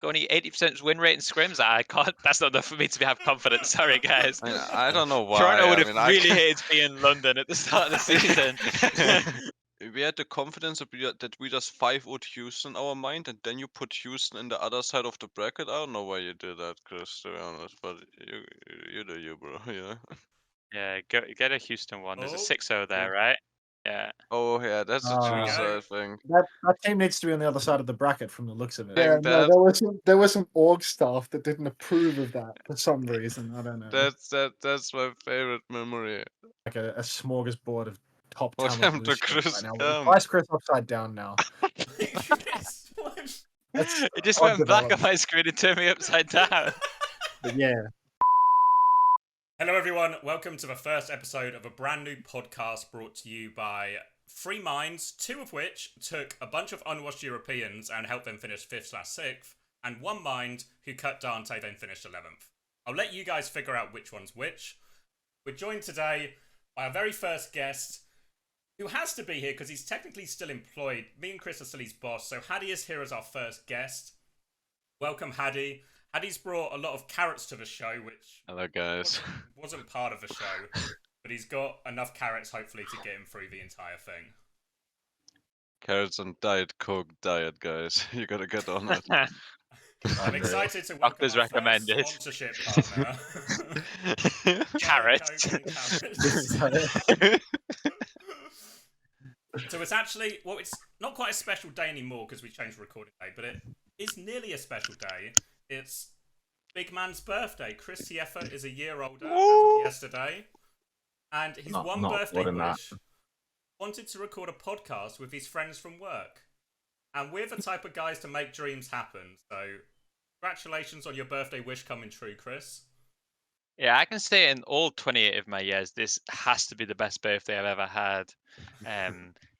got any 80% win rate in scrims? I can't. That's not enough for me to have confidence. Sorry, guys. I don't know why. Toronto would have I really hated to be in London at the start of the season. We had the confidence that we just 5-0'd Houston in our mind, and then you put Houston in the other side of the bracket. I don't know why you did that, Chris, to be honest, but you do you, bro. Yeah. Yeah, get a Houston one. There's a Oh, 6-0 there, right? Yeah. Oh yeah, that's a true side thing. That team needs to be on the other side of the bracket from the looks of it. Yeah, Yeah, no, there was some org staff that didn't approve of that for some reason. I don't know. That's my favorite memory. Like a smorgasbord of top What talent. happened to loose shit Chris? right now. Why is Chris upside down now? It just odd went black on development. my screen and turned me upside down. But yeah. Hello, everyone. Welcome to the first episode of a brand new podcast brought to you by three minds, two of which took a bunch of unwashed Europeans and helped them finish 5th/6th, and one mind who cut Dante then finished 11th. I'll let you guys figure out which one's which. We're joined today by our very first guest, who has to be here because he's technically still employed. Me and Chris are still his boss, so Hadi is here as our first guest. Welcome, Hadi. Hadi's brought a lot of carrots to the show, which Hello, guys. wasn't part of the show, but he's got enough carrots, hopefully, to get him through the entire thing. Carrots and Diet Coke diet, guys. You gotta get on it. I'm excited to welcome Doctors our recommended. first sponsorship partner. Carrots. So it's actually, well, it's not quite a special day anymore because we changed the recording day, but it is nearly a special day. It's Big Man's birthday. ChrisTFer is a year older as of yesterday, and his one birthday wish wanted to record a podcast with his friends from work. And we're the type of guys to make dreams happen. So, congratulations on your birthday wish coming true, Chris. Yeah, I can say in all 28 of my years, this has to be the best birthday I've ever had.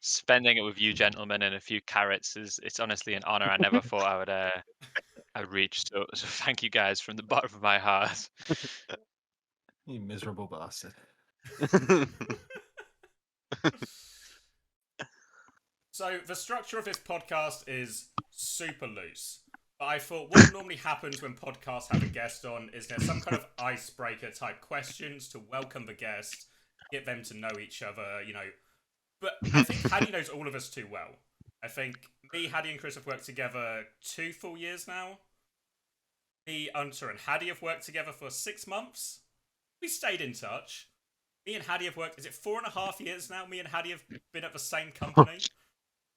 Spending it with you gentlemen and a few carrots it's honestly an honor. I never thought I would I'd reach. So thank you guys from the bottom of my heart. You miserable bastard. So the structure of this podcast is super loose. But I thought what normally happens when podcasts have a guest on is there's some kind of icebreaker type questions to welcome the guest, get them to know each other, you know. But I think Hadi knows all of us too well. I think me, Hadi, and Chris have worked together 2 full years now. Me, Unter, and Hadi have worked together for 6 months. We stayed in touch. Me and Hadi have worked, is it 4.5 years now? Me and Hadi have been at the same company.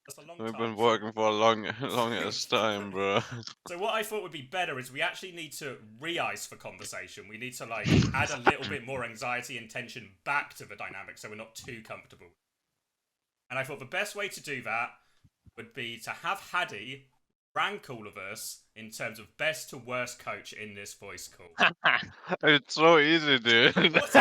That's a long time. We've been working for a longest time, bro. So what I thought would be better is we actually need to re-ice the conversation. We need to like add a little bit more anxiety and tension back to the dynamic so we're not too comfortable. And I thought the best way to do that would be to have Hadi rank all of us in terms of best to worst coach in this voice call. It's so easy, dude. Wait, That's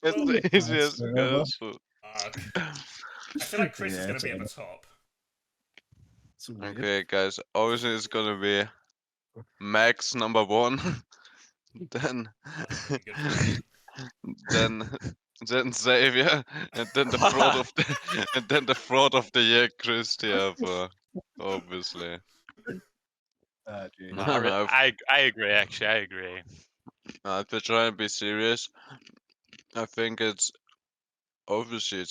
the easiest question. I feel like Chris is going to be at the top. Okay, guys. Obviously, it's gonna be Max number 1. then Xavier, and then the fraud of the year, ChrisTFer. Obviously. I agree. Actually, I agree. If we're trying to be serious, I think it's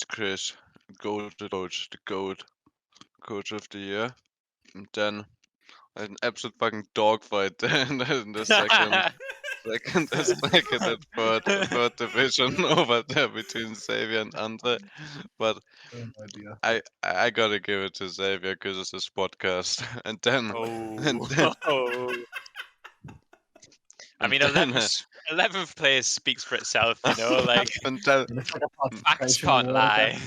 Chris, the GOAT coach of the year. And then an absolute fucking dogfight in the second and third division over there between Xavier and Andre. But I gotta give it to Xavier because it's his podcast. And then I mean, 11th place speaks for itself, you know, like, facts can't lie.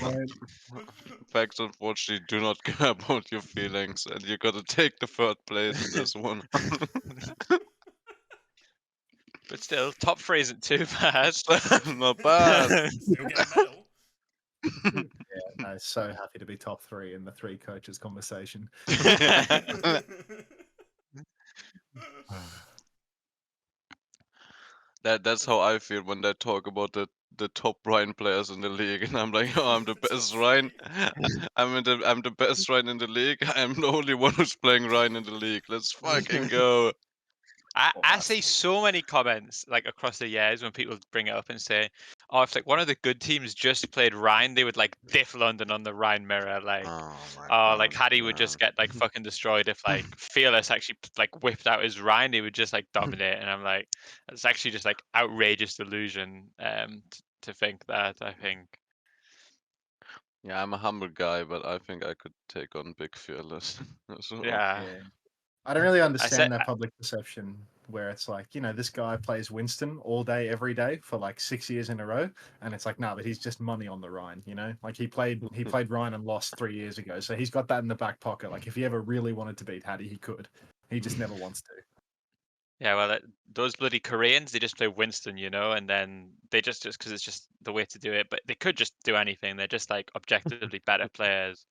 Facts, unfortunately, do not care about your feelings, and you gotta take the 3rd place in this one. But still, top 3 isn't too bad. Not bad. Still get a medal. Yeah, no, so happy to be top 3 in the 3 coaches conversation. That's how I feel when they talk about the top Rhine players in the league, and I'm like, oh, I'm the best Rhine. I'm the best Rhine in the league. I'm the only one who's playing Rhine in the league. Let's fucking go. I see so many comments like across the years when people bring it up and say, "Oh, if like one of the good teams just played Rhine, they would like diff London on the Rhine mirror." Like, Oh my like god. Hadi would just get like fucking destroyed if like Fearless actually like whipped out his Rhine, he would just like dominate. And I'm like, it's actually just like outrageous delusion to think that. I think. Yeah, I'm a humble guy, but I think I could take on Big Fearless as well. Yeah. Yeah. I don't really said- understand that public perception where it's like, this guy plays Winston all day, every day for like 6 years in a row, and it's like, no, but he's just money on the Rhine, Like he played Rhine and lost 3 years ago, so he's got that in the back pocket. Like if he ever really wanted to beat Hadi, he could. He just never wants to. Yeah, well, those bloody Koreans, they just play Winston, and then they just because it's just the way to do it. But they could just do anything. They're just like objectively better players.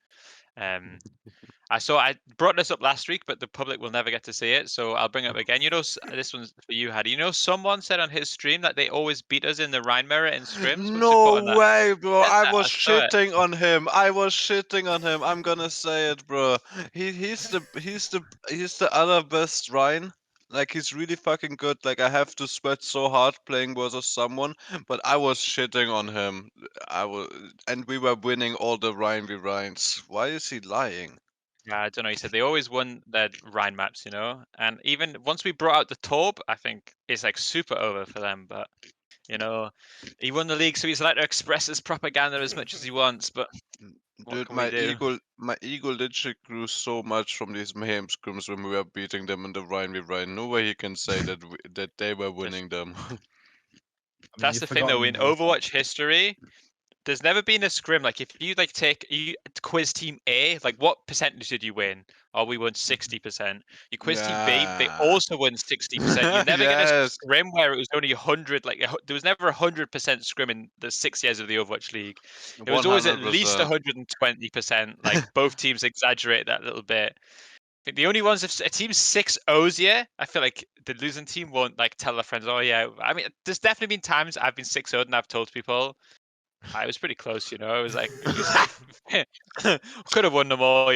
I brought this up last week, but the public will never get to see it, so I'll bring it up again. This one's for you, Hadi. Someone said on his stream that they always beat us in the Rhine mirror in scrims. What's your thought on No that? way, bro. Said I that, was I saw it. shitting on him. I'm gonna say it, bro. He's the other best Rhine. Like he's really fucking good. Like I have to sweat so hard playing versus someone, but I was shitting on him. And we were winning all the Rhine v Rhines. Why is he lying? Yeah, I don't know. He said they always won their Rhine maps, and even once we brought out the Torb, I think it's like super over for them. But he won the league, so he's allowed to express his propaganda as much as he wants. But what Dude, can we do? my ego literally grew so much from these mayhem scrims when we were beating them in the Rhine v Rhine. No way he can say that they were winning them. That's the thing, though. In Overwatch history, there's never been a scrim like if you like you quiz team A, like what percentage did you win? Oh, we won 60%. You quiz team B, they Yeah. also won 60%. You never get a Yes. scrim where it was only 100. Like there was never 100% scrim in the 6 years of the Overwatch League. It was always at least 100%. 120%. Like both teams exaggerate that little bit. I think the only ones if a team's 6-0's yeah, I feel like the losing team won't like tell their friends, oh yeah. I mean, there's definitely been times I've been 6-0 and I've told people. I was pretty close, It was like could have won them all,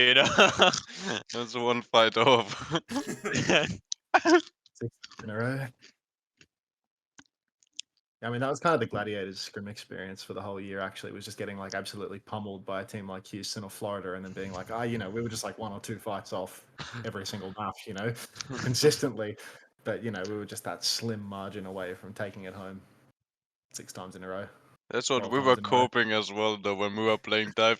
That's one fight off. 6 in a row. I mean, that was kind of the Gladiators scrim experience for the whole year, actually. It was just getting like absolutely pummeled by a team like Houston or Florida and then being like, we were just like 1 or 2 fights off every single match, consistently. But, we were just that slim margin away from taking it home 6 times in a row. That's what 12 we were times in a row. coping as well, though, when we were playing dive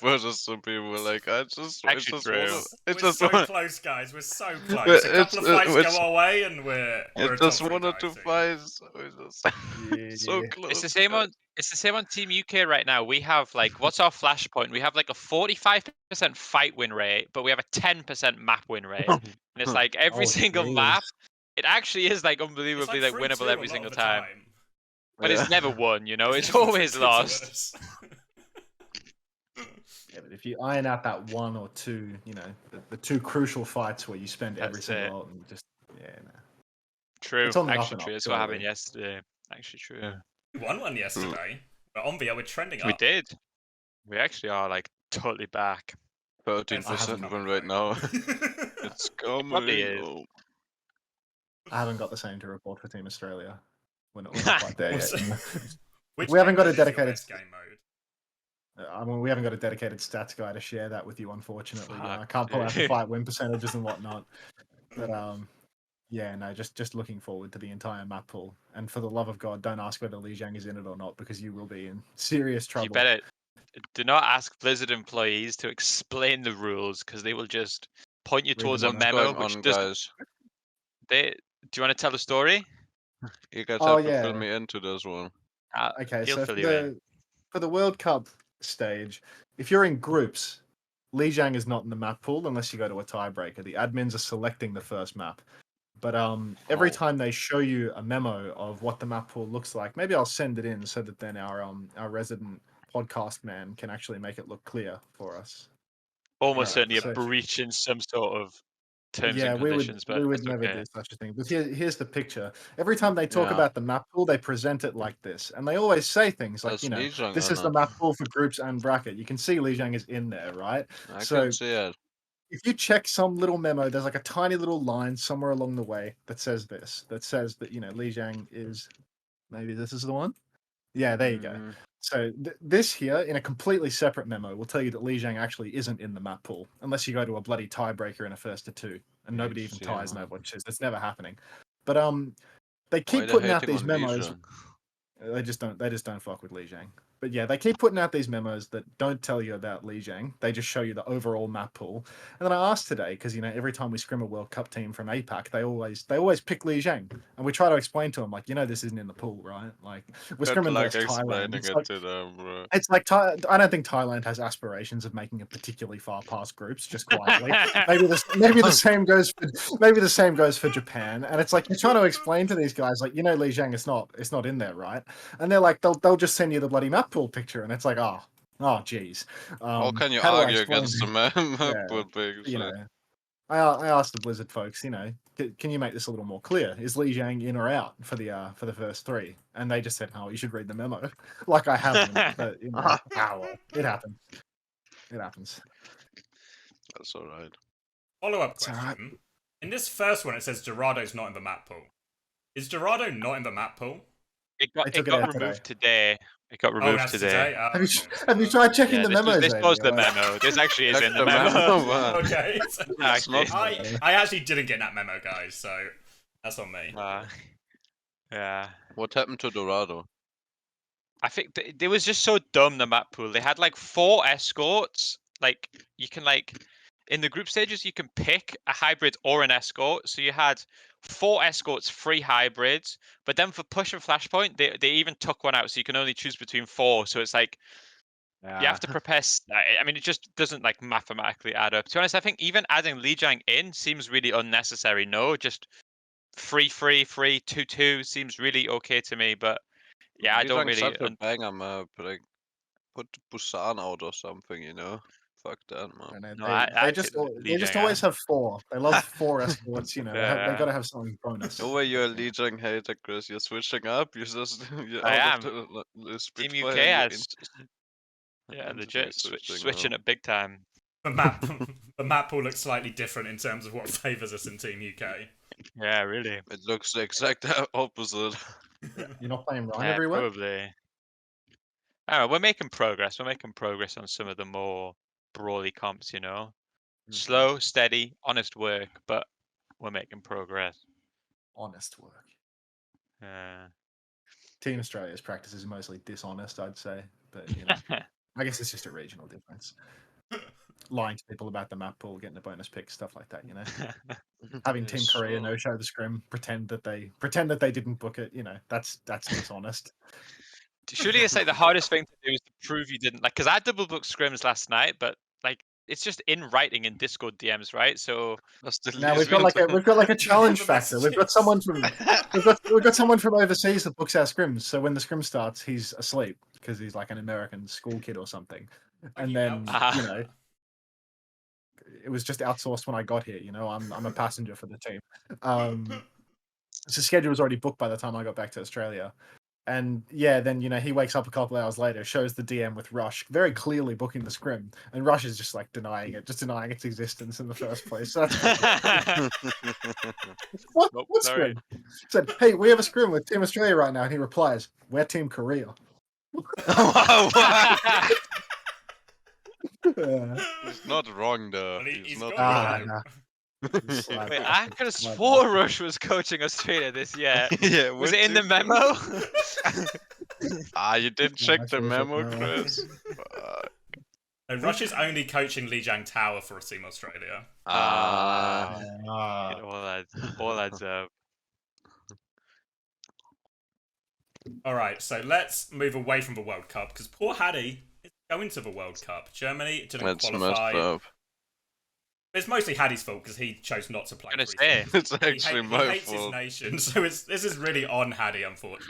versus some people. Were like, I just Actually true. We're just so wanna- close, guys. We're so close. A couple of fights it's- go our way, and we're a just top 3 1 or guy 2 team. fights. We're just so Yeah. close. It's the same on Team UK right now. We have like what's our flashpoint? We have like a 45% fight win rate, but we have a 10% map win rate. And it's like every Oh, single jeez. map, it actually is like It's unbelievably like like winnable 3-2 every a lot single of the time. But Yeah. it's never won, It's never always been to lost. us. Yeah, but if you iron out that 1 or 2, the 2 crucial fights where you spend every That's single it. ult and just, True. It's on the up Actually and true. up, That's what happened surely. yesterday. Actually true. We won one yesterday. But on VR, we're trending We up. did. We actually are like totally back. 13% win right now. It's coming. probably is. Oh. I haven't got the same to report for Team Australia. We're not quite there yet. Which We haven't got a game mode is your dedicated- best game mode. I mean, we haven't got a dedicated stats guy to share that with you, unfortunately. Fuck, I can't pull out the dude. fight win percentages and whatnot. But yeah, no, just looking forward to the entire map pool. And for the love of God, don't ask whether Li Jiang is in it or not, because you will be in serious trouble. You better do not ask Blizzard employees to explain the rules because they will just point you Read towards them a on What's memo going which on, does. guys? Do you want to tell the story? You guys Oh, have to yeah. fill me into this one. Okay, He'll so fill you in. for the World Cup stage, if you're in groups, Li Jiang is not in the map pool unless you go to a tiebreaker. The admins are selecting the first map. But every Oh. time they show you a memo of what the map pool looks like, maybe I'll send it in so that then our resident podcast man can actually make it look clear for us. Almost Right, certainly so- a breach in some sort of terms Yeah, and conditions, but we would it's never okay. do such a thing. But here's the picture. Every time they talk Yeah. about the map pool, they present it like this, and they always say things like, There's Lijiang this in is the it. map pool for groups and bracket. You can see Lijiang is in there, right? I So can see it. if you check some little memo, there's like a tiny little line somewhere along the way that says this, that says that Lijiang is, maybe this is the one. Yeah, there you go. Mhm. So this here, in a completely separate memo, will tell you that Lijiang actually isn't in the map pool, unless you go to a bloody tiebreaker in a first to two, and nobody even ties in HCM. Overwatch. That's never happening. But they Why keep they putting out hating these on memos. Lijiang? They just don't fuck with Lijiang. But yeah, they keep putting out these memos that don't tell you about Lijiang. They just show you the overall map pool. And then I asked today, because every time we scrim a World Cup team from APAC, they always pick Lijiang. And we try to explain to them, like, this isn't in the pool, right? Like, we're Good scrimming luck versus Thailand. explaining it to them, bro. It's like I don't think Thailand has aspirations of making it particularly far past groups. Just quietly, maybe the same goes for Japan. And it's like you're trying to explain to these guys, like, Lijiang, it's not in there, right? And they're like, they'll just send you the bloody map pool picture, and it's like, oh, geez. How can you How do I argue explain against the this? map Yeah, with big you shit? know, I asked the Blizzard folks, can you make this a little more clear? Is Lijiang in or out for the first three? And they just said, "Oh, you should read the memo." Like I haven't, but well, it happens. It happens. That's alright. Follow-up It's all right. question. In this first one, it says Dorado's not in the map pool. Is Dorado not in the map pool? It They got took it out removed today. It got Oh, removed that's today. today. Oh, Have you okay. have you tried checking Yeah, the memos? this was the memo. This actually is Check in the the memo. memo, man. Okay. It's not I actually didn't get that memo, guys, so that's on me. Yeah. What happened to Dorado? I think they was just so dumb, the map pool. They had like 4 escorts. Like, you can in the group stages, you can pick a hybrid or an escort. So you had 4 escorts, 3 hybrids. But then for push and flashpoint, they even took one out. So you can only choose between 4. So it's like, you have to prepare. I mean, it just doesn't mathematically add up. To be honest, I think even adding Lijiang in seems really unnecessary. No, just 3-3, 3-2-2 seems really okay to me. But yeah, I don't really. Such a banger map. Like, put Busan out or something, Fuck that, man. No, They just always have 4. They love 4 escorts. They got to have something bonus. Over you're a Lijiang hater, Chris. You're switching up. You're I out am. of the Team Spitfire. UK has. Yeah, legit switching it big time. The map pool looks slightly different in terms of what favours us in Team UK. Yeah, really. It looks the exact opposite. You're not playing Ryan Yeah, everywhere. probably. I don't know, we're making progress. We're making progress on some of the more brawly comps, Slow, steady, honest work, but we're making progress. Honest work. Yeah. Team Australia's practice is mostly dishonest, I'd say, but I guess it's just a regional difference. Lying to people about the map pool, getting a bonus pick, stuff like that. Having Team Korea no show the scrim, pretend that they didn't book it. That's dishonest. Surely it's the hardest thing to do is to prove you didn't because I double booked scrims last night, but it's just in writing in Discord DMs, right? So now we've got a challenge factor. We've got someone from overseas that books our scrims. So when the scrim starts, he's asleep because he's like an American school kid or something. And then it was just outsourced when I got here. I'm a passenger for the team. So schedule was already booked by the time I got back to Australia. And yeah, then he wakes up a couple hours later, shows the DM with Rush, very clearly booking the scrim, and Rush is just denying its existence in the first place. So that's what scrim? Said, hey, we have a scrim with Team Australia right now, and he replies, "We're Team Korea." He's not wrong though. He's not got wrong. Wait, I could have swore Rush was coaching Australia this year. Yeah, was it in the memo? You did check the memo, Chris. And Rush is only coaching Lijiang Tower for Team Australia. All adds up. Alright, so let's move away from the World Cup, because poor Hadi is going to the World Cup. Germany didn't qualify. Messed up. It's mostly Hadi's fault because he chose not to play. It's actually my he hates fault. his nation, so this is really on Hadi, unfortunately.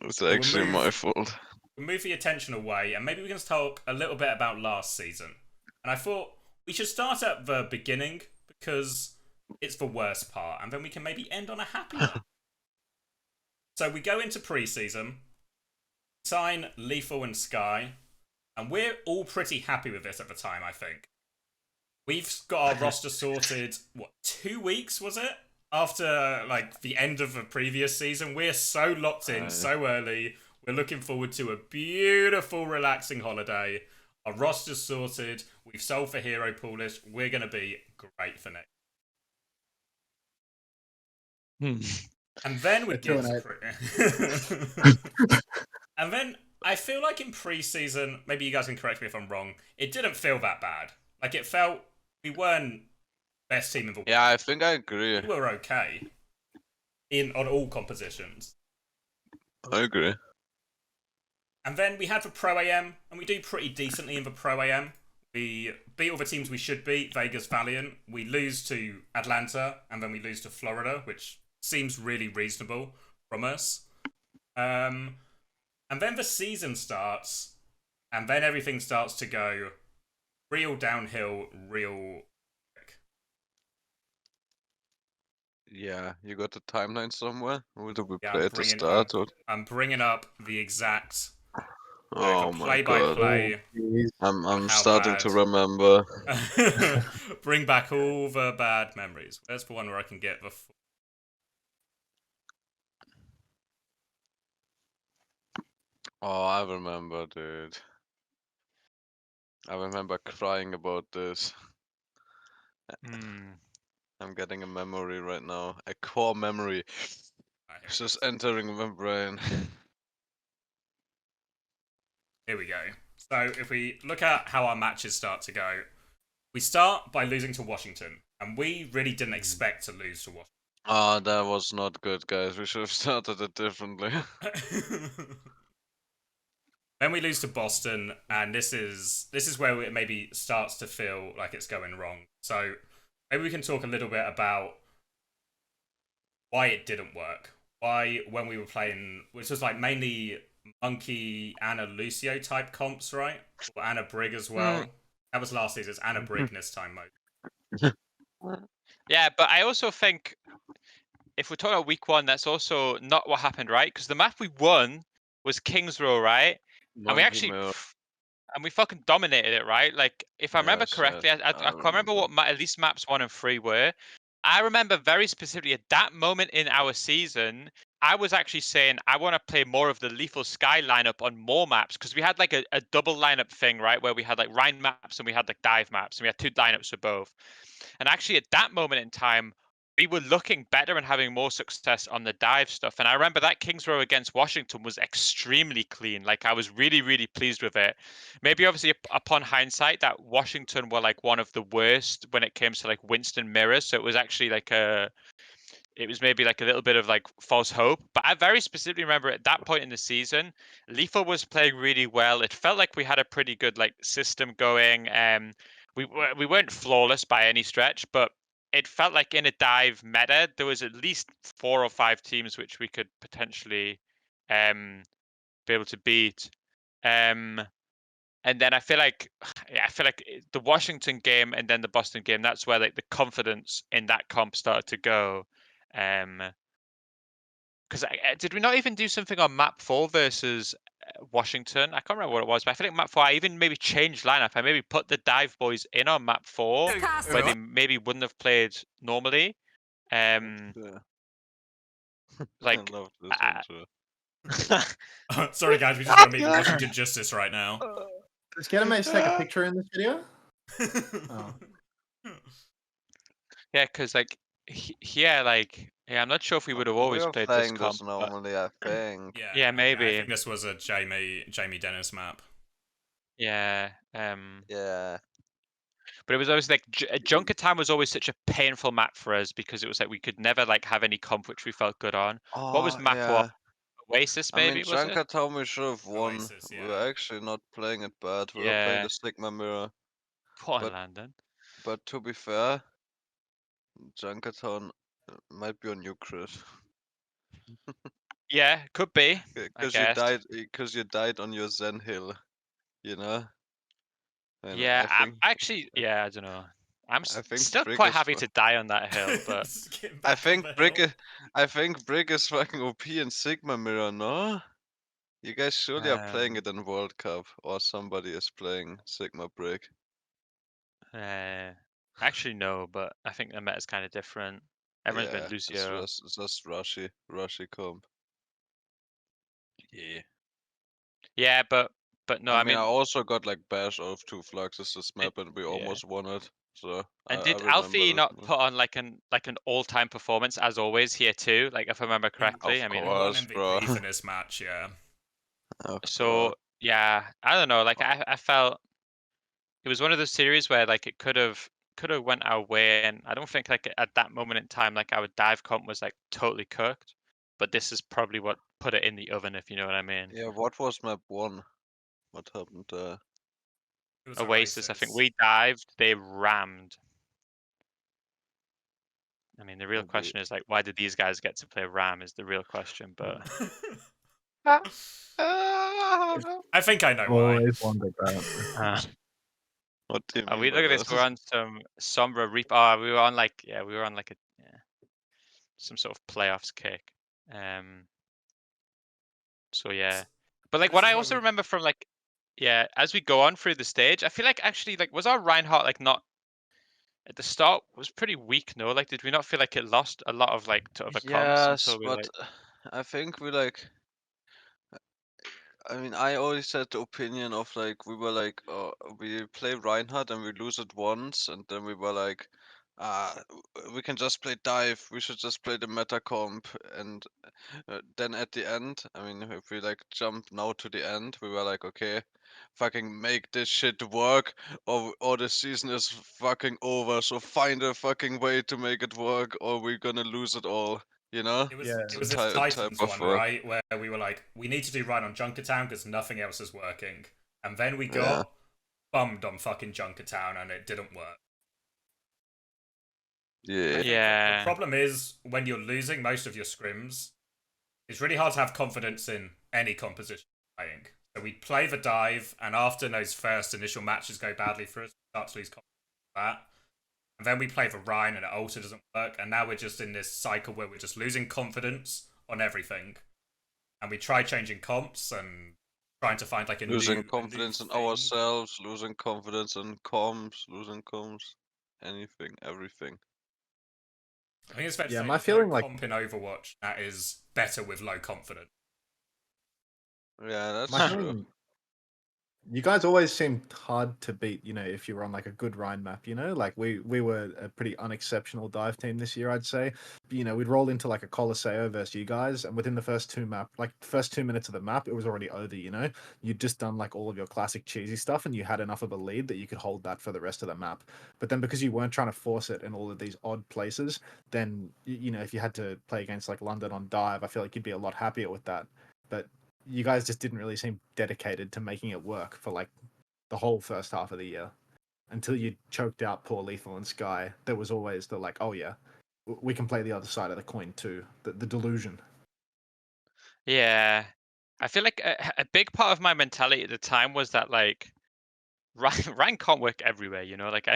It's actually my fault. We'll move the attention away, and maybe we can talk a little bit about last season. And I thought we should start at the beginning, because it's the worst part, and then we can maybe end on a happy note. So we go into preseason, sign Lethal and Sky, and we're all pretty happy with this at the time, I think. We've got our roster sorted, 2 weeks, was it? After, the end of the previous season. We're so locked in so early. We're looking forward to a beautiful, relaxing holiday. Our roster's sorted. We've sold for Hero Polish. We're going to be great for next. And then we get And then I feel like in preseason, maybe you guys can correct me if I'm wrong, it didn't feel that bad. It felt we weren't best team in the world. Yeah, I think I agree. We were okay on all compositions. I agree. And then we had the Pro AM, and we do pretty decently in the Pro AM. We beat all the teams we should beat, Vegas, Valiant. We lose to Atlanta, and then we lose to Florida, which seems really reasonable from us. And then the season starts, and then everything starts to go real downhill, real quick. Yeah, you got the timeline somewhere? Who did we Yeah, play at the start? I'm bringing up the exact Oh my god. play-by-play. I'm how starting bad. to remember. Bring back all the bad memories. Where's the one where I can get the... Oh, I remember, dude. I remember crying about this. I'm getting a memory right now. A core memory. It's just entering my brain. Here we go. So if we look at how our matches start to go, we start by losing to Washington. And we really didn't expect to lose to Washington. Oh, that was not good, guys. We should have started it differently. Then we lose to Boston, and this is where it maybe starts to feel like it's going wrong. So maybe we can talk a little bit about why it didn't work. Why, when we were playing, which was mainly Monkey, Anna, Lucio type comps, right? Or Anna Brig as well. That was last season's Anna Brig this time mode. Yeah, but I also think if we're talking about week one, that's also not what happened, right? Because the map we won was Kings Row, right? And we actually, and we fucking dominated it, right? If I remember correctly, I can't remember what at least maps 1 and 3 were. I remember very specifically at that moment in our season, I was actually saying I want to play more of the Lethal Sky lineup on more maps because we had a double lineup thing, right? Where we had Rhine maps and we had dive maps and we had 2 lineups for both. And actually at that moment in time, we were looking better and having more success on the dive stuff. And I remember that Kings Row against Washington was extremely clean. I was really, really pleased with it. Maybe obviously upon hindsight that Washington were one of the worst when it came to Winston mirrors. So it was actually it was maybe a little bit of false hope. But I very specifically remember at that point in the season, Lethal was playing really well. It felt like we had a pretty good system going. We weren't flawless by any stretch, but it felt like in a dive meta, there was at least 4 or 5 teams which we could potentially be able to beat. And then I feel like the Washington game and then the Boston game, that's where the confidence in that comp started to go. Because did we not even do something on map 4 versus Washington? I can't remember what it was, but I feel like map 4, I even maybe changed lineup. I maybe put the dive boys in on map 4 where they maybe wouldn't have played normally. I love this intro. Sorry guys, we just want to meet Washington Justice right now. Does Getamaze take a picture in this video? Oh. Yeah, because I'm not sure if we would have always played this comp. Normally, I think. Yeah, maybe. I think this was a Jamie Dennis map. Yeah. Yeah. But it was always Junker Time was always such a painful map for us because it was we could never have any comp which we felt good on. What was map 1? Oasis, maybe? I mean, Junker Time we should have won. Oasis, yeah. We were actually not playing it bad. We were playing the Sigma mirror. London. But to be fair, Junkertown might be on you, Chris. Yeah, could be. Because you died on your Zen hill, you know. And yeah, I don't know. I'm I think still Brig quite is happy fu- to die on that hill, but Just getting I back on think the Brig hill. I think Brig is fucking OP in Sigma Mirror, no? You guys surely are playing um, it in World Cup, or somebody is playing Sigma Brig. actually no, but I think the meta's kind of different. Everyone's Yeah, been it's Lucio. just Rushy comp. Yeah. Yeah, but no, I I mean, I mean, also got like bash out of 2 fluxes this it, map, and we yeah. almost won it. So And I did remember Alfie this not map. put on like an all-time performance as always here too? Like if I remember correctly. Of I mean, He won course, bro. MVP for this match, yeah. Of so course. yeah, I don't know. Like I felt it was one of those series where like it could have went our way, and I don't think like at that moment in time like our dive comp was like totally cooked. But this is probably what put it in the oven, if you know what I mean. Yeah, what was map 1? What happened there? It was Oasis, I think Oasis. we dived, they rammed. I mean, the real Maybe. question is like, why did these guys get to play Ram? Is the real question, but I think I know why. Always wondered that. uh, What do you mean we by look at this. We're that? on some Sombra Reap. Oh, we were on like we were on like some sort of playoffs kick. So yeah, but like This what I is where also we remember from like as we go on through the stage, I feel like actually like was our Reinhardt like not at the start was pretty weak? No, like did we not feel like it lost a lot of like to other comps Yes, until we but like I think we like. I mean, I always had the opinion of like we were like, we play Reinhardt and we lose it once, and then we were like, we can just play dive. We should just play the meta comp, and then at the end, I mean, if we like jump now to the end, we were like, okay, fucking make this shit work, or the season is fucking over. So find a fucking way to make it work, or we're gonna lose it all. You know? it was Yeah. it So was this type Titans of one, right? Where we were like, we need to do right on Junkertown because nothing else is working. And then we yeah. got bummed on fucking Junkertown and it didn't work. Yeah. I think the yeah. problem is when you're losing most of your scrims, it's really hard to have confidence in any composition you're playing. So we play the dive, and after those first initial matches go badly for us, we start to lose confidence in that. And then we play the Rhine, and it also doesn't work. And now we're just in this cycle where we're just losing confidence on everything. And we try changing comps and trying to find like a Losing new confidence in thing. ourselves, losing confidence in comms, losing comms, anything, everything. I think it's fair to Yeah, say my there's no feeling like comp in Overwatch that is better with low confidence. Yeah, my that's true. feeling. You guys always seemed hard to beat, if you were on like a good Rhine map, Like we were a pretty unexceptional dive team this year, I'd say. We'd roll into like a Colosseo versus you guys, and within the first first 2 minutes of the map, it was already over, You'd just done like all of your classic cheesy stuff and you had enough of a lead that you could hold that for the rest of the map. But then because you weren't trying to force it in all of these odd places, then if you had to play against like London on dive, I feel like you'd be a lot happier with that. But you guys just didn't really seem dedicated to making it work for like the whole first half of the year until you choked out poor Lethal and Sky. There was always the like, oh yeah, we can play the other side of the coin too. The delusion. Yeah, I feel like a big part of my mentality at the time was that like Ryan can't work everywhere, Like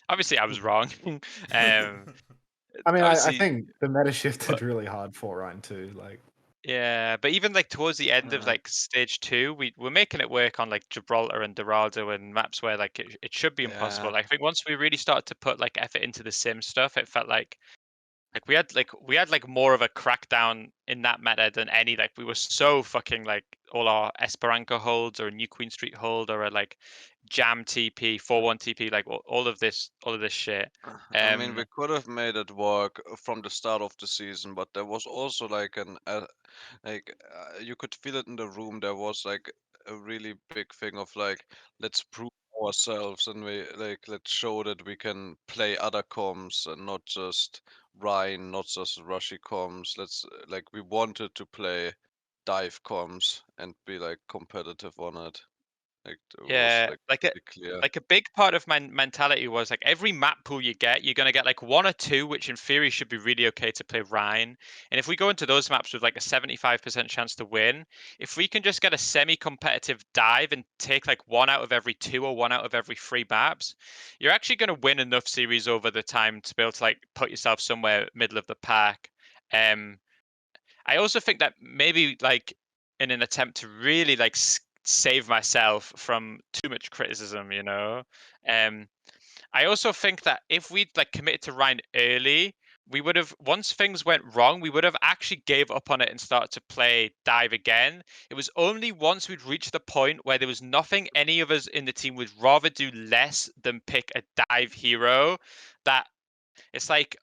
obviously I was wrong. um, I mean, I obviously, think the meta shifted but really hard for Ryan too. Like, yeah, but even like towards the end of Uh, like stage 2, we're making it work on like Gibraltar and Dorado and maps where like it should be impossible. yeah. Like I think once we really started to put like effort into the sim stuff, it felt like we had like more of a crackdown in that meta than any. Like we were so fucking like all our Esperanto holds or a New Queen Street hold or a like Jam TP 4-1 TP, like all of this shit. I mean, we could have made it work from the start of the season, but there was also like you could feel it in the room. There was like a really big thing of like, let's prove ourselves and let's show that we can play other comms and not just Rhine, not just Rushy comms. We wanted to play dive comms and be like competitive on it. Like it Yeah, was like a pretty clear. like a big part of my mentality was like every map pool you get, you're gonna get like 1 or 2, which in theory should be really okay to play Rhine. And if we go into those maps with like a 75% chance to win, if we can just get a semi-competitive dive and take like 1 out of every 2 or 1 out of every 3 maps, you're actually gonna win enough series over the time to be able to like put yourself somewhere middle of the pack. I also think that maybe like in an attempt to really like save myself from too much criticism, I also think that if we'd like committed to Ryan early, we would have once things went wrong, we would have actually gave up on it and started to play dive again. It was only once we'd reached the point where there was nothing any of us in the team would rather do less than pick a dive hero that it's like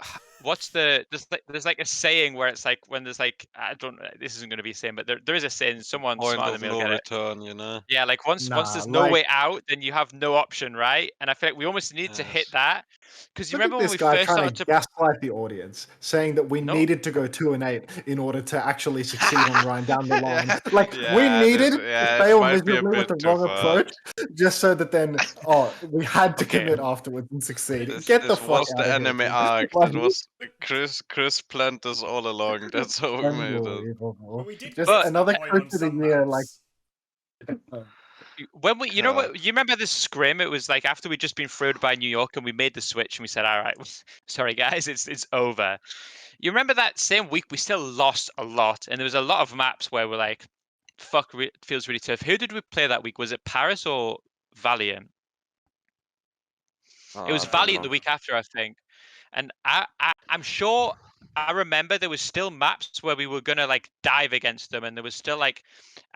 there's like a saying where it's like when there's like I don't this isn't going to be a saying, but there is a saying, someone Point smarter of than me will no get it. return, you know. Yeah, like once Nah, there's no like, way out, then you have no option, right? And I feel like we almost need to hit Yes. that because you look at remember when this we guy first trying started to to gaslight the audience, saying that we no needed to go 2-8 in order to actually succeed on Ryan down the line. Yeah, Like, we yeah, needed to it fail might be a miserably with bit the too wrong far. approach, just so that then, we had to Okay. commit afterwards and succeed. This, Get the this fuck was out the of here, anime dude. arc. Like, That was Chris planned this all along. That's how we made it. unbelievable. But we did Just miss the another point coach on of the some year, like, maps. When we, you know Yeah. what, you remember this scrim? It was like after we'd just been throwed by New York and we made the switch and we said, all right, sorry guys, it's over. You remember that same week we still lost a lot and there was a lot of maps where we're like, fuck, feels really tough. Who did we play that week? Was it Paris or Valiant? It was I don't Valiant know. the week after, I think. And I'm sure I remember there was still maps where we were gonna like dive against them, and there was still like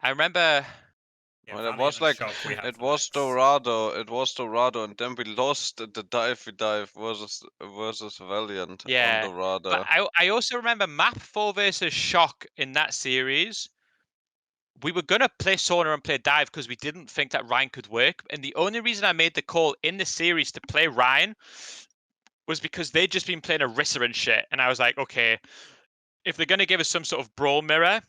I remember. Yeah, Well, it Valiant was and like Shock we had it for was next. Dorado, and then we lost the dive versus Valiant on Yeah, but Dorado. I also remember map 4 versus Shock in that series. We were gonna play Sauna and play dive because we didn't think that Ryan could work, and the only reason I made the call in the series to play Ryan was because they'd just been playing Orisa and shit, and I was like, okay, if they're gonna give us some sort of brawl mirror,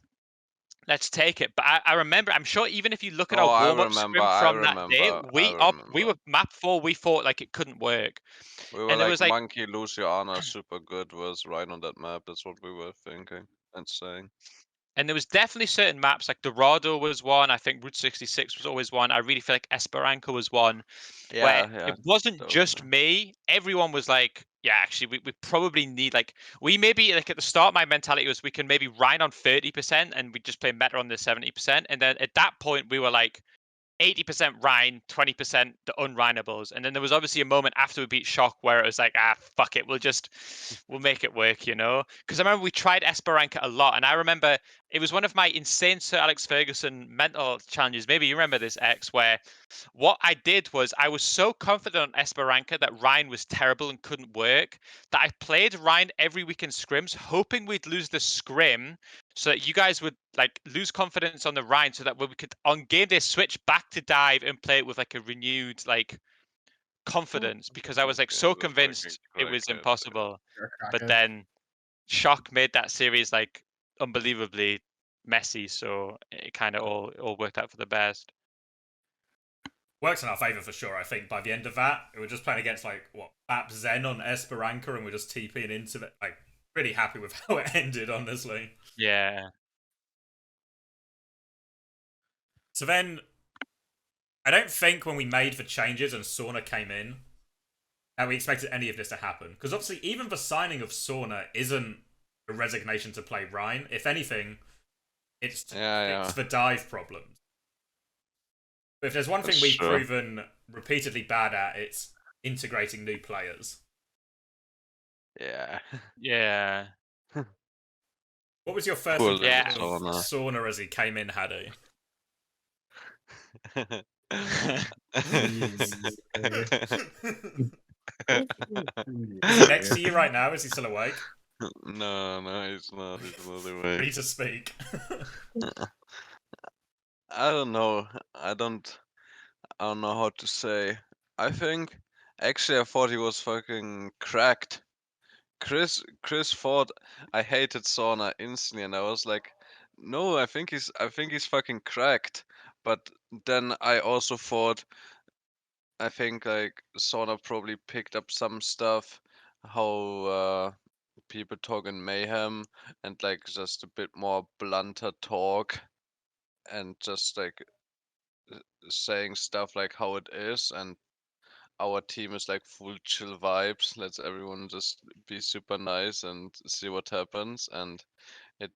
let's take it. But I remember, I'm sure even if you look at Oh, our I warm-up remember. scrim I from that day, remember. I we remember. were map 4, we thought like it couldn't work. We were And there like was like Monkey, Luciana, super good was right on that map. That's what we were thinking and saying. and there was definitely certain maps like Dorado was one, I think Route 66 was always one. I really feel like Esperanza was one where Yeah, it wasn't just definitely. me. Everyone was like, yeah, actually we probably need like we maybe like at the start my mentality was we can maybe ride on 30% and we just play better on the 70%. And then at that point we were like 80% Rhine, 20% the unrhinables. And then there was obviously a moment after we beat Shock where it was like, fuck it, we'll make it work, you know? Because I remember we tried Esperanza a lot, and I remember it was one of my insane Sir Alex Ferguson mental challenges. Maybe you remember this, X, where what I did was I was so confident on Esperanza that Ryan was terrible and couldn't work that I played Ryan every week in scrims, hoping we'd lose the scrim so that you guys would like lose confidence on the Ryan so that we could on game day switch back to dive and play it with like a renewed like confidence because I was like Okay, so that's fucking convinced it was crackhead. impossible. you're a But crackhead. then Shock made that series like unbelievably messy, so it kind of all worked out for the best. Works in our favour for sure, I think. By the end of that, we were just playing against, like, what, Bap Zen on Esperanza, and we're just TPing into it. Like, really happy with how it ended, honestly. Yeah. So then, I don't think when we made the changes and Sauna came in, that we expected any of this to happen. Because obviously, even the signing of Sauna isn't a resignation to play Rhine. If anything, it's to fix the dive problems. But if there's one thing That's we've true. proven repeatedly bad at, it's integrating new players. Yeah. Yeah. What was your first Poor impression little of Sauna as he came in, Hadi? Is he next to you right now? Is he still awake? No, he's not. He's not awake. Free to speak. I don't know. I don't know how to say. I think actually I thought he was fucking cracked. Chris thought I hated Sauna instantly, and I was like, no, I think he's fucking cracked. But then I also thought, I think like Sauna probably picked up some stuff, how people talk in Mayhem, and like just a bit more blunter talk, and just like saying stuff like how it is, and our team is like full chill vibes. Let's everyone just be super nice and see what happens. And it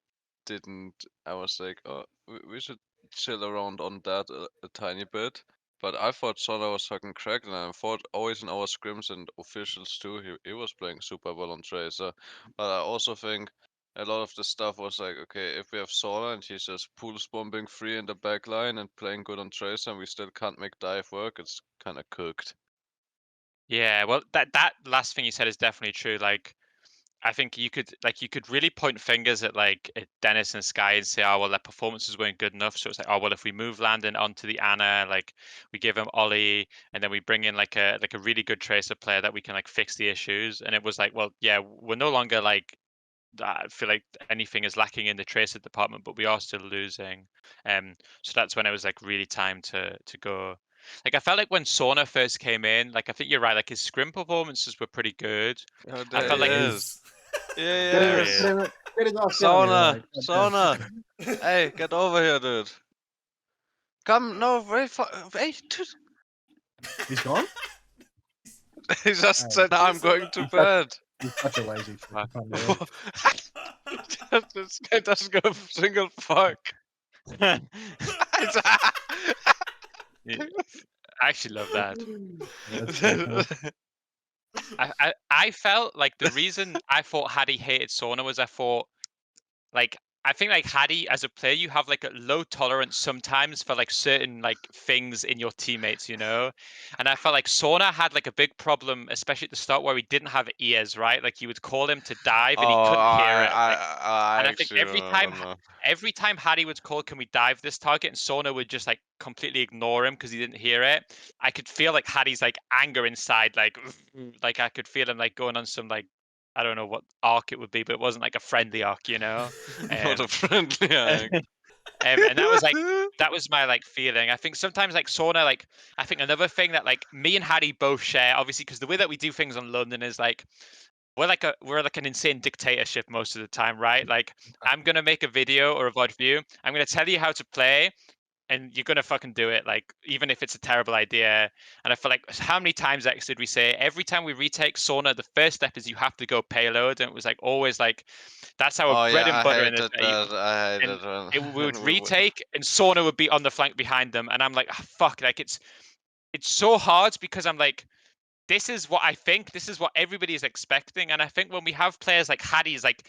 didn't. I was like, oh, we should chill around on that a tiny bit. But I thought Sona was fucking cracked, and I thought always in our scrims and officials too, he was playing super well on Tracer. But I also think a lot of the stuff was like, okay, if we have Sona and he's just pulse bombing free in the back line and playing good on Tracer, and we still can't make dive work, it's kind of cooked. Yeah, well, that last thing you said is definitely true. Like, I think you could really point fingers at Dennis and Sky and say, oh well, their performances weren't good enough. So it's like, oh well, if we move Landon onto the Ana, like we give him Ollie, and then we bring in like a really good Tracer player that we can like fix the issues. And it was like, well, yeah, we're no longer like, I feel like anything is lacking in the Tracer department, but we are still losing. So that's when it was like really time to go. Like I felt like when Sauna first came in, like I think you're right, like his scrim performances were pretty good. Oh, I there felt he like is. Get Yeah, There his, he yes. is. get his ass down here, Sauna, like, Sauna. Hey, get over here, dude. Come, no, wait, wait, dude. He's gone. He just Oh. said, I'm He's on going the- to bed. He's such a lazy Fuck. fucking cunt, This guy doesn't give a single fuck. Yeah, I actually love that. That's so funny. I felt like the reason I thought Hadi hated Sauna was I think like Hadi as a player, you have like a low tolerance sometimes for like certain like things in your teammates, you know. And I felt like Sauna had like a big problem, especially at the start where he didn't have ears, right? Like you would call him to dive and he Oh, couldn't hear it. Like, I and I think actually don't know. every time Hadi would call, "Can we dive this target?" and Sauna would just like completely ignore him because he didn't hear it. I could feel like Hadi's like anger inside, like I could feel him like going on some like I don't know what arc it would be, but it wasn't like a friendly arc, you know. Not a friendly act. And that was my like feeling. I think sometimes like Sauna, like I think another thing that like me and Hadi both share, obviously, because the way that we do things on London is like we're like an insane dictatorship most of the time, right? Like I'm gonna make a video or a VOD view. I'm gonna tell you how to play, and you're gonna fucking do it, like even if it's a terrible idea. And I feel like how many times X did we say every time we retake Sauna, the first step is you have to go payload, and it was like always like that's our Oh bread yeah, and I butter in it. hated that. I And hated when, we would when retake, and Sauna would be on the flank behind them, and I'm like, "Ah, fuck, like it's so hard because I'm like, this is what I think. This is what everybody is expecting. And I think when we have players like Hadi's like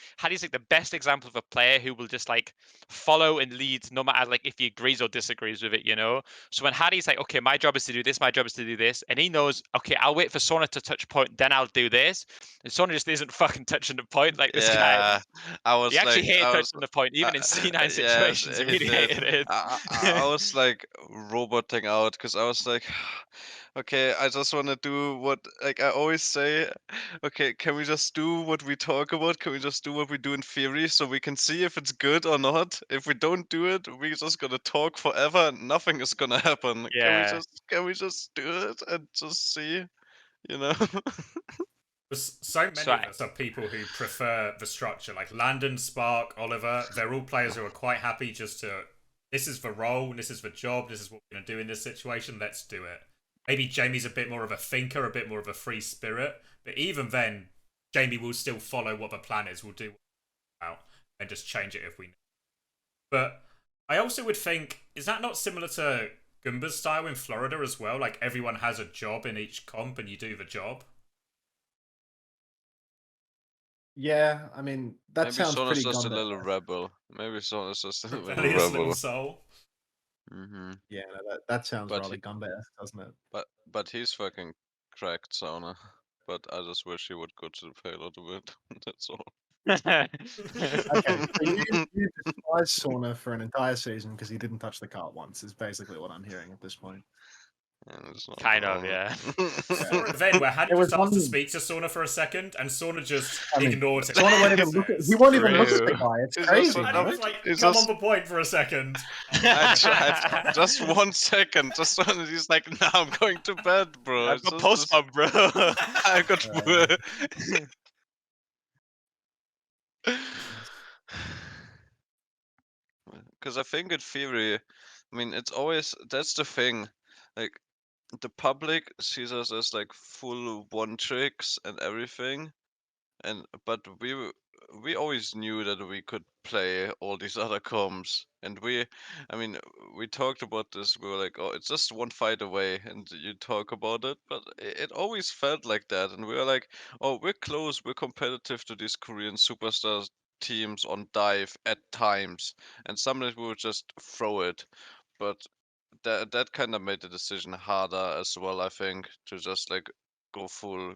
the best example of a player who will just like follow and lead no matter like if he agrees or disagrees with it, you know? So when Hadi's like, okay, my job is to do this, my job is to do this, and he knows, okay, I'll wait for Sona to touch point, then I'll do this. And Sona just isn't fucking touching the point like this guy. yeah, I He was actually like, hated I was, touching the point, even in C9 yes, situations, he he really did. hated it. I was like roboting out because I was like, okay, I just want to do what, like I always say, okay, can we just do what we talk about? Can we just do what we do in theory so we can see if it's good or not? If we don't do it, we're just gonna talk forever and nothing is gonna happen. Yeah. Can we just do it and just see, you know? So many So of us are people who prefer the structure. Like Landon, Spark, Oliver, they're all players who are quite happy just to, this is the role, this is the job, this is what we're going to do in this situation, let's do it. Maybe Jamie's a bit more of a thinker, a bit more of a free spirit, but even then, Jamie will still follow what the plan is, we'll do out and just change it if we need. But I also would think, is that not similar to Goomba's style in Florida as well? Like everyone has a job in each comp and you do the job? Yeah, I mean that Maybe sounds Sona's pretty just a Gumbo. little rebel. Maybe Sona's just a little Rebellious little rebel. soul. Mm-hmm. Yeah, no, that sounds But rather he- Gumbo, doesn't it? But he's fucking cracked, Sauna. But I just wish he would go to the payload a bit. That's all. Okay, so you despise Sauna for an entire season because he didn't touch the cart once. Is basically what I'm hearing at this point. And it's not Kind of, wrong. yeah. Saw it then where Hadi It was just asked to one- speak to Sauna for a second, and Sauna just I mean, ignored him. Sauna won't even look at. He won't even look at the True. guy. It's It's crazy. just And he I'm- was like, it's come just- on the point for a second. just 1 second. Just one. He's like, "Nah, I'm going to bed, bro." I've It's got just this- postman, bro. I got. Because I think in theory, I mean, it's always that's the thing. Like, the public sees us as like full one tricks and everything, but we always knew that we could play all these other comps, and I mean, we talked about this. We were like, oh, it's just one fight away, and you talk about it, but it always felt like that, and we were like, oh, we're close, we're competitive to these Korean superstars teams on dive at times, and sometimes we would just throw it, but that kind of made the decision harder as well, I think, to just like go full,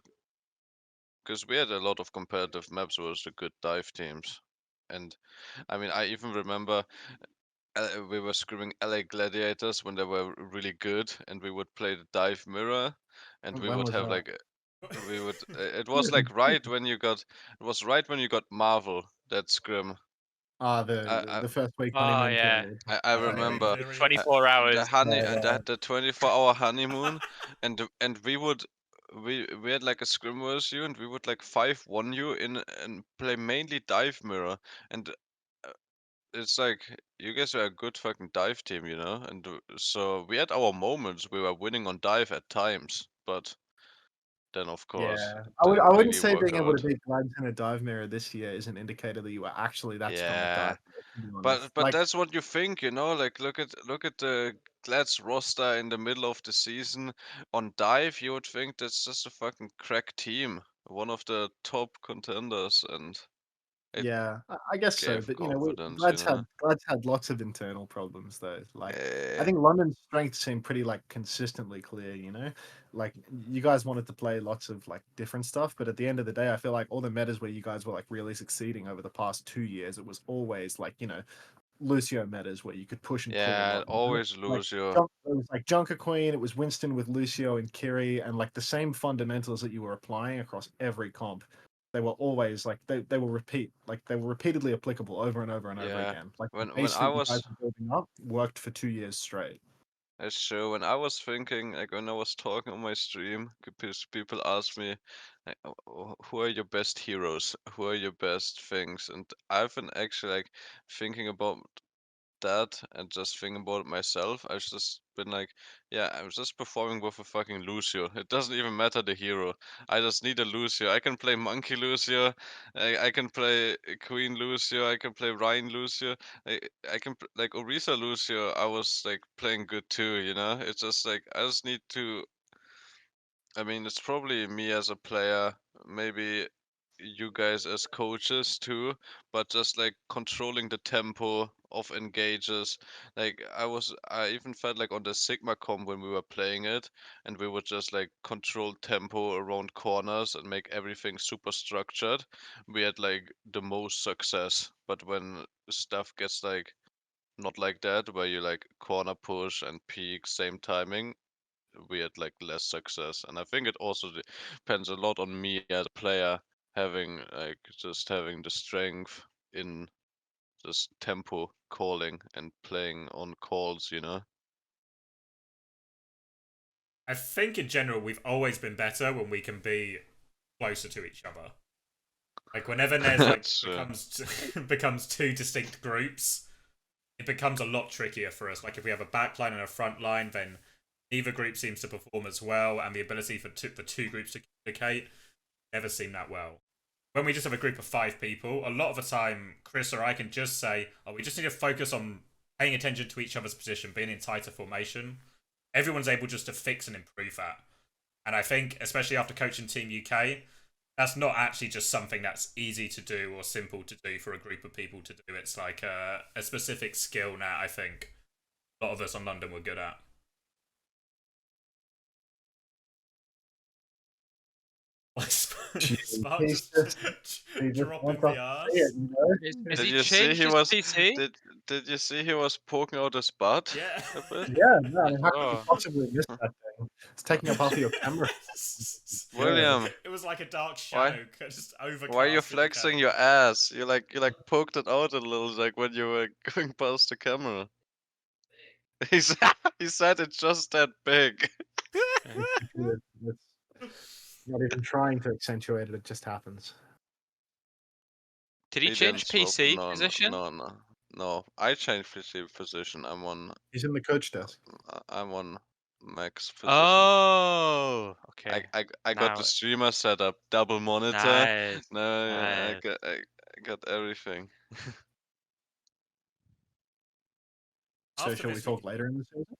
because we had a lot of competitive maps with the good dive teams, and I mean, I even remember we were screaming LA Gladiators when they were really good, and we would play the dive mirror, and we When would was have that? like we would. It was like right when you got. It was right when you got Marvel that scrim. The first week Oh, honeymoon yeah. period. I remember Period. 24 hours. the honey Yeah, and yeah. the 24-hour honeymoon, and we had like a scrim versus you, and we would like 5-1 you in and play mainly dive mirror, and it's like you guys are a good fucking dive team, you know, and so we had our moments. We were winning on dive at times, but then of course Yeah, it I didn't wouldn't really say work being able to out. beat Glads in a dive mirror this year is an indicator that you are actually that strong at Yeah, dive. To be honest. but Like, that's what you think, you know. Like look at the Glads roster in the middle of the season on dive. You would think that's just a fucking crack team, one of the top contenders, and it yeah, I guess so. gave But confidence, you Glads know. had lots of internal problems though. Like, I Eh, think London's strengths seem pretty like consistently clear. Like you guys wanted to play lots of like different stuff, but at the end of the day, I feel like all the metas where you guys were like really succeeding over the past 2 years, it was always like Lucio metas where you could push and pull a yeah, lot. always Like lose your. It was like Junker Queen, it was Winston with Lucio and Kiri, and like the same fundamentals that you were applying across every comp. They were always like they will repeat, like they were repeatedly applicable over and over and over Yeah, again. Like the when base I that you guys was. were building up worked for 2 years straight. That's true. When I was thinking, like when I was talking on my stream, because people ask me, like, who are your best heroes? Who are your best things? And I've been actually like thinking about that and just thinking about it myself. I've just been like, yeah, I'm just performing with a fucking Lucio. It doesn't even matter the hero. I just need a Lucio. I can play Monkey Lucio. I can play Queen Lucio. I can play Ryan Lucio. I can like Orisa Lucio. I was like playing good too. You know, it's just like I just need to. I mean, it's probably me as a player, maybe you guys as coaches too, but just like controlling the tempo of engages. Like I even felt like on the Sigma comp when we were playing it, and we would just like control tempo around corners and make everything super structured. We had like the most success. But when stuff gets like not like that, where you like corner push and peak same timing, we had like less success. And I think it also depends a lot on me as a player having like just having the strength in just tempo calling and playing on calls, you know. I think in general we've always been better when we can be closer to each other. Like whenever there's like That's becomes two distinct groups, it becomes a lot trickier for us. Like if we have a back line and a front line, then neither group seems to perform as well, and the ability for the two groups to communicate never seem that well. When we just have a group of 5 people, a lot of the time, Chris or I can just say, oh, we just need to focus on paying attention to each other's position, being in tighter formation. Everyone's able just to fix and improve that. And I think, especially after coaching Team UK, that's not actually just something that's easy to do or simple to do for a group of people to do. It's like a specific skill now, I think a lot of us on London were good at. Spark He's just just dropping wants us the to arse. see it, Is Did he you see changed he his was PC? did you see he was poking out his butt Yeah. a bit? Yeah, no, I mean, how could you Oh. possibly miss that thing? thing. It's taking up half of your camera. William, It was like a dark Why- shadow just overcast. why are you flexing your ass? You like poked it out a little, like when you were going past the camera. He said it's just that big. It's not even trying to accentuate it, it just happens. Did he change didn't swap- PC no, position? No, I changed PC position. I'm on He's in the coach desk. max position. Oh, okay. I got Now- the streamer set up, double monitor. Nice. No, nice. I got everything. So After shall we this, talk later in the season?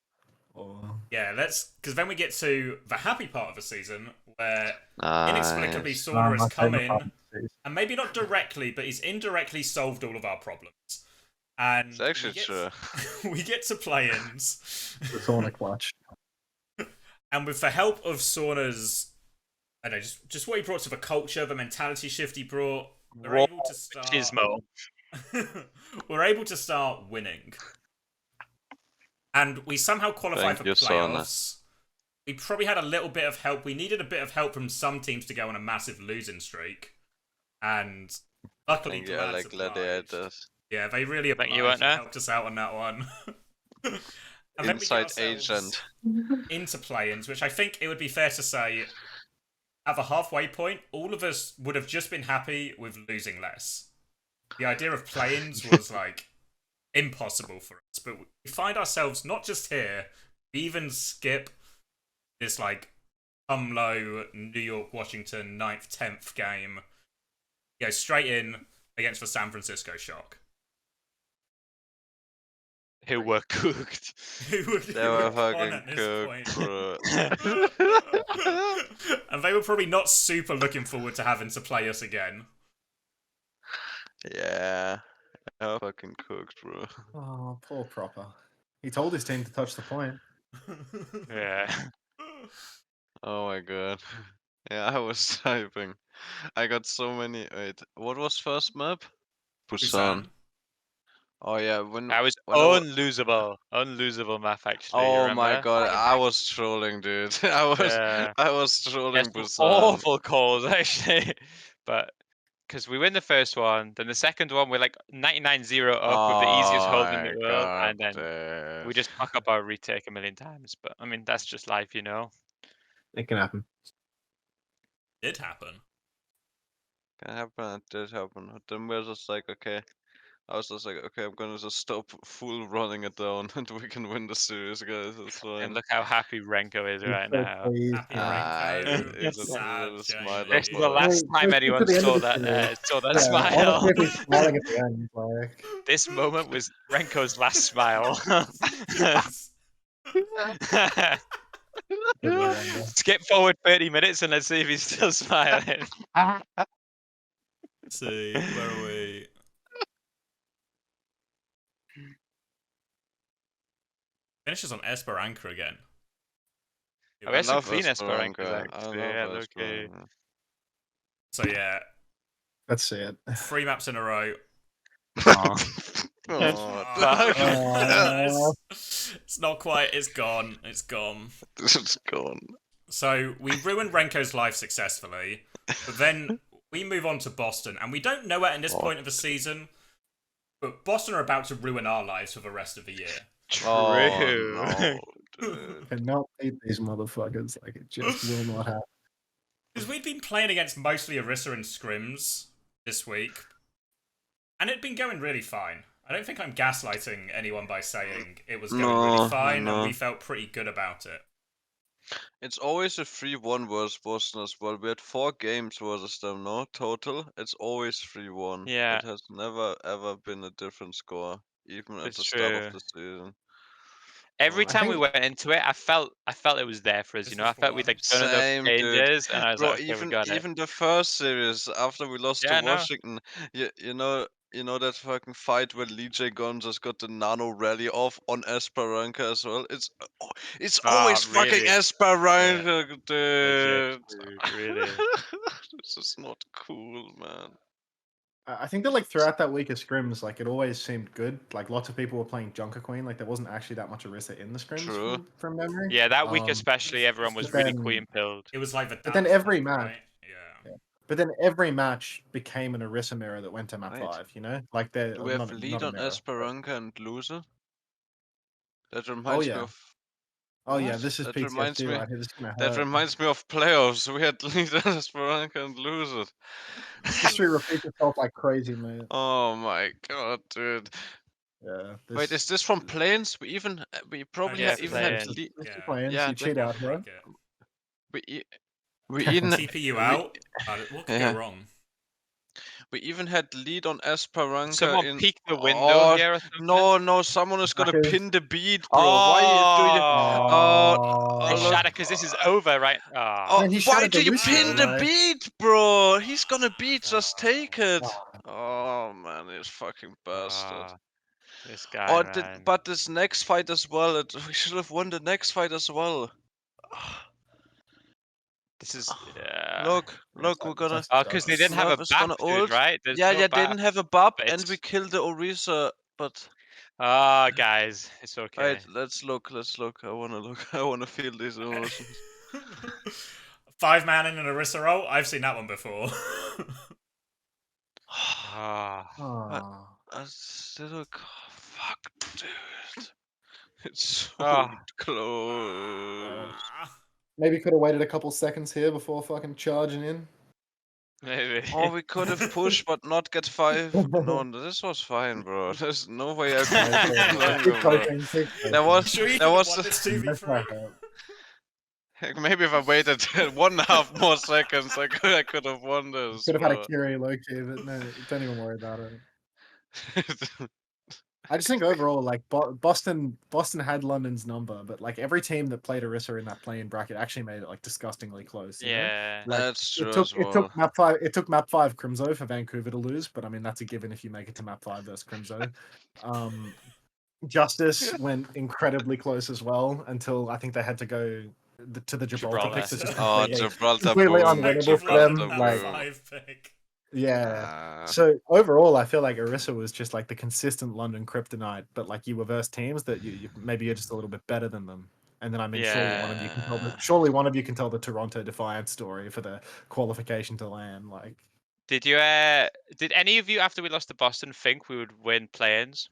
Or Yeah, because then we get to the happy part of the season where inexplicably Nice. Sauna has my come favourite part in of the season. and maybe not directly, but he's indirectly solved all of our problems. And It's actually true. we get to play-ins. The Sauna clutch. And with the help of Sauna's, I don't know, just what he brought to the culture, the mentality shift he brought, we're able to start. Chismo. We're able to start winning, and we somehow qualify Thank for you, Sauna. playoffs. We probably had a little bit of help. We needed a bit of help from some teams to go on a massive losing streak, and luckily, Thank you, I like Glad's obliged. gladiators. Yeah, they really Thank obliged you, and Unter. helped us out on that one. And then we get Inside ourselves agent. into play-ins, which I think it would be fair to say, at the halfway point, all of us would have just been happy with losing less. The idea of play-ins was like impossible for us, but we find ourselves not just here, we even skip this like low New York Washington 9th 10th game, go straight in against the San Francisco Shock. Who were cooked. They They were fucking at this cooked, bro. And they were probably not super looking forward to having to play us again. Yeah. They were fucking cooked, bro. Oh, poor Cropper. He told his team to touch the point. Yeah. Oh my god. Yeah, I was typing. I got so many. Wait, what was first map? Busan. Oh yeah, I was unlosable map actually. Oh remember? my god, I was trolling, dude. I was trolling Yes, Busan. awful calls actually, but because we win the first one, then the second one we're like 99-0 up with the easiest hold in the world, and then we just fuck up our retake a million times. But I mean, that's just life, you know. It can happen. Did happen. Can happen, it did happen. But then we're just like, okay. I was just like, okay, I'm gonna just stop full running it down and we can win the series, guys. It's fine. And look how happy Renko is right now. Happy Renko. it's a Sad little smile Jamie. This is the last time anyone saw that smile. Honestly, he's smiling at the end. Like, This moment was Renko's last smile. Skip forward 30 minutes and let's see if he's still smiling. Let's see, where are we? Finishes on Esperanza again. Oh, we had some love clean Esperanza. Esperancas I actually. love Yeah, okay. Esperanza. So yeah, let's see it. 3 maps in a row. Oh, It's not quite. It's gone. It's gone. it's gone. So we ruined Renko's life successfully, but then we move on to Boston, and we don't know it in this point of the season, but Boston are about to ruin our lives for the rest of the year. True. Oh, no, dude. Cannot beat these motherfuckers. Like, it just will not happen. Because we'd been playing against mostly Orisa and Scrims this week, and it'd been going really fine. I don't think I'm gaslighting anyone by saying it was going really fine, and we felt pretty good about it. It's always a 3-1 versus Boston as well. We had 4 games versus them, no? Total. It's always 3-1. Yeah. It has never ever been a different score, even at It's the start true. of the season. Every I time we think- went into it, I felt it was there for us. You know, I felt we'd like done enough Same, dude. changes, and I was Bro, like, okay, we got it. even the first series after we lost Yeah, I to know. Washington, you know that fucking fight where Lee J Gunn just got the nano rally off on Esperanza as well. It's always fucking really? Esperanza, Legit, dude. dude, really. This is not cool, man. I think that like throughout that week of scrims, like it always seemed good. Like lots of people were playing Junker Queen. Like there wasn't actually that much Orisa in the scrims True. from memory. Yeah, that week especially, everyone was but really then- queen pilled. It was like the. But then dance every week, match- right? Yeah. But then every match became an Orisa mirror that went to map Right. 5. You know, like they're Do we have not, lead not a on mirror. Esperanza and loser? That Oh reminds me yeah. of. Oh yeah. What? This is That reminds PTSD me. right here. This is gonna That hurt. reminds me of playoffs. We had lead on Esperanza and loser. History repeats itself like crazy, mate. Oh my god, dude. Yeah. Wait, is this from planes? We probably yeah, even had Plains. lead. This is Yeah. playing, Yeah, you cheat out here. Like it. We even TP you out. What could Yeah. go wrong? we even had lead on Esperanza Someone in. peek the window Oh, here or something. no! Someone is gonna Backers. pin the beat, bro. Why do you? Hey, look. Shadow, because this is over, right? Oh, Man, he why shattered do the you Lucio, pin the like- beat, bro? He's gonna beat. Just take it. Ah. Oh man, this fucking bastard. This guy, Oh, man. but this next fight as well. We should have won the next fight as well. This is Look, we're gonna. because they didn't have a Love is gonna BAP, dude, ult. right? There's Yeah, no they BAP. didn't have a bub, But and it's- we killed the Orisa. But guys, it's okay. right, let's look. I wanna look. I wanna feel these emotions. 5-man in an Orisa roll? I've seen that one before. Ah. Ah. Fuck, dude. It's so Ah. close. Maybe could have waited a couple seconds here before fucking charging in. Maybe. Oh, we could have pushed, but not get 5. No, this was fine, bro. There's no way I could keep longer, bro. There was. Sure you There could was. have won this 2v3? Maybe if I waited 1.5 more seconds, I could have won this. Could have had a bro. Curie low key, but no, don't even worry about it. I just think overall, like Boston had London's number, but like every team that played Orisa in that play-in bracket actually made it like disgustingly close. You know? Yeah. Like, That's true it as took well. map 5. It took map 5 Crimzo for Vancouver to lose, but I mean that's a given if you make it to map 5 versus Crimzo. Justice went incredibly close as well until I think they had to go to the Gibraltar picks. It's just Oh, completely, Gibraltar completely boom. unwinnable for them. Gibraltar Like, boom. 5 pick. yeah. So overall, I feel like Orisa was just like the consistent London kryptonite, but like you were versus teams that you maybe you're just a little bit better than them. And then I mean, surely one of you can tell the Toronto Defiant story for the qualification to LAN. Like, Did you? Did any of you after we lost to Boston think we would win play-ins?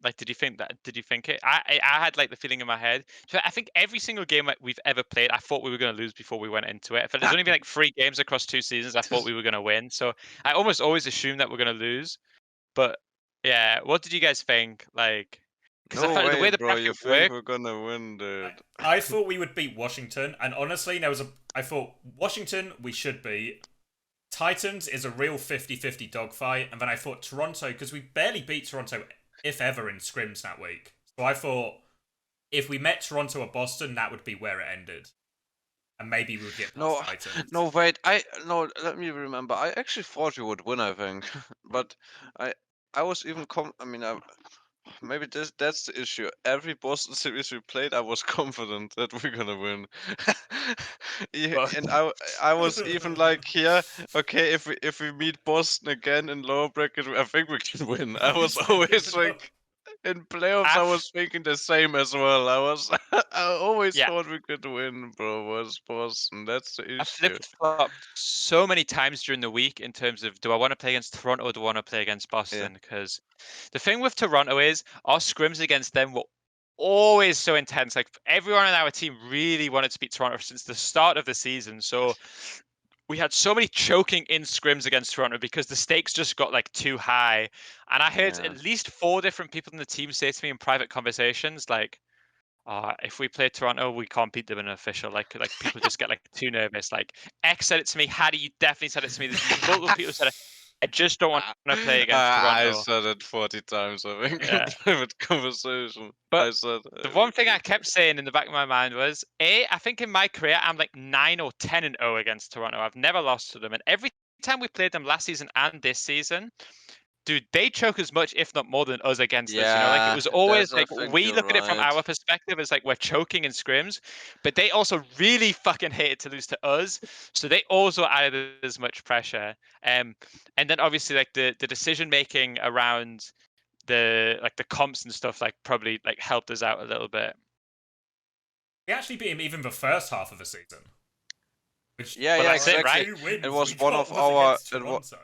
Like, did you think that? Did you think it? I had like the feeling in my head. So I think every single game that we've ever played, I thought we were going to lose before we went into it. If there's only been like 3 games across 2 seasons, I thought we were going to win. So I almost always assumed that we're going to lose. But yeah, what did you guys think? Like, because No I felt way, the way the bro. You bracket think worked. we're gonna win, dude? I thought we would beat Washington, and honestly, I thought Washington we should beat. Titans is a real 50-50 dogfight, and then I thought Toronto, because we barely beat Toronto, if ever, in scrims that week. So I thought if we met Toronto or Boston, that would be where it ended. And maybe we would get past Titans. No, wait. Let me remember. I actually thought you would win. I think, but I was even maybe that's the issue. Every Boston series we played, I was confident that we're gonna win. And I was even like, yeah, okay, if we meet Boston again in lower bracket, I think we can win. I was always like, in playoffs, I was thinking the same as well. I always thought we could win, bro. Was Boston? That's the issue. I flip-flopped so many times during the week in terms of, do I want to play against Toronto or do I want to play against Boston? Because the thing with Toronto is our scrims against them were always so intense. Like, everyone on our team really wanted to beat Toronto since the start of the season. So we had so many choking in scrims against Toronto because the stakes just got like too high. And I heard at least 4 different people in the team say to me in private conversations, like, if we play Toronto, we can't beat them in an official. Like people just get like too nervous. Like, X said it to me. Hadi, you definitely said it to me. There's multiple people said it. I just don't want to play against Toronto. I said it 40 times, I think, Yeah. in private conversation. But I said the one thing I kept saying in the back of my mind was, I think in my career, I'm like 9 or 10-0 against Toronto. I've never lost to them. And every time we played them last season and this season, dude, they choke as much, if not more than us against us. Like it Yeah, was always I like think we you're look at it from right. our perspective as like we're choking in scrims, but they also really fucking hated to lose to us, so they also added as much pressure. And then obviously like the decision making around the comps and stuff like probably like helped us out a little bit. We actually beat him even the first half of the season. Which, Yeah, Well, yeah, that's it, exactly. Two wins It was we one got of was our against Toronto.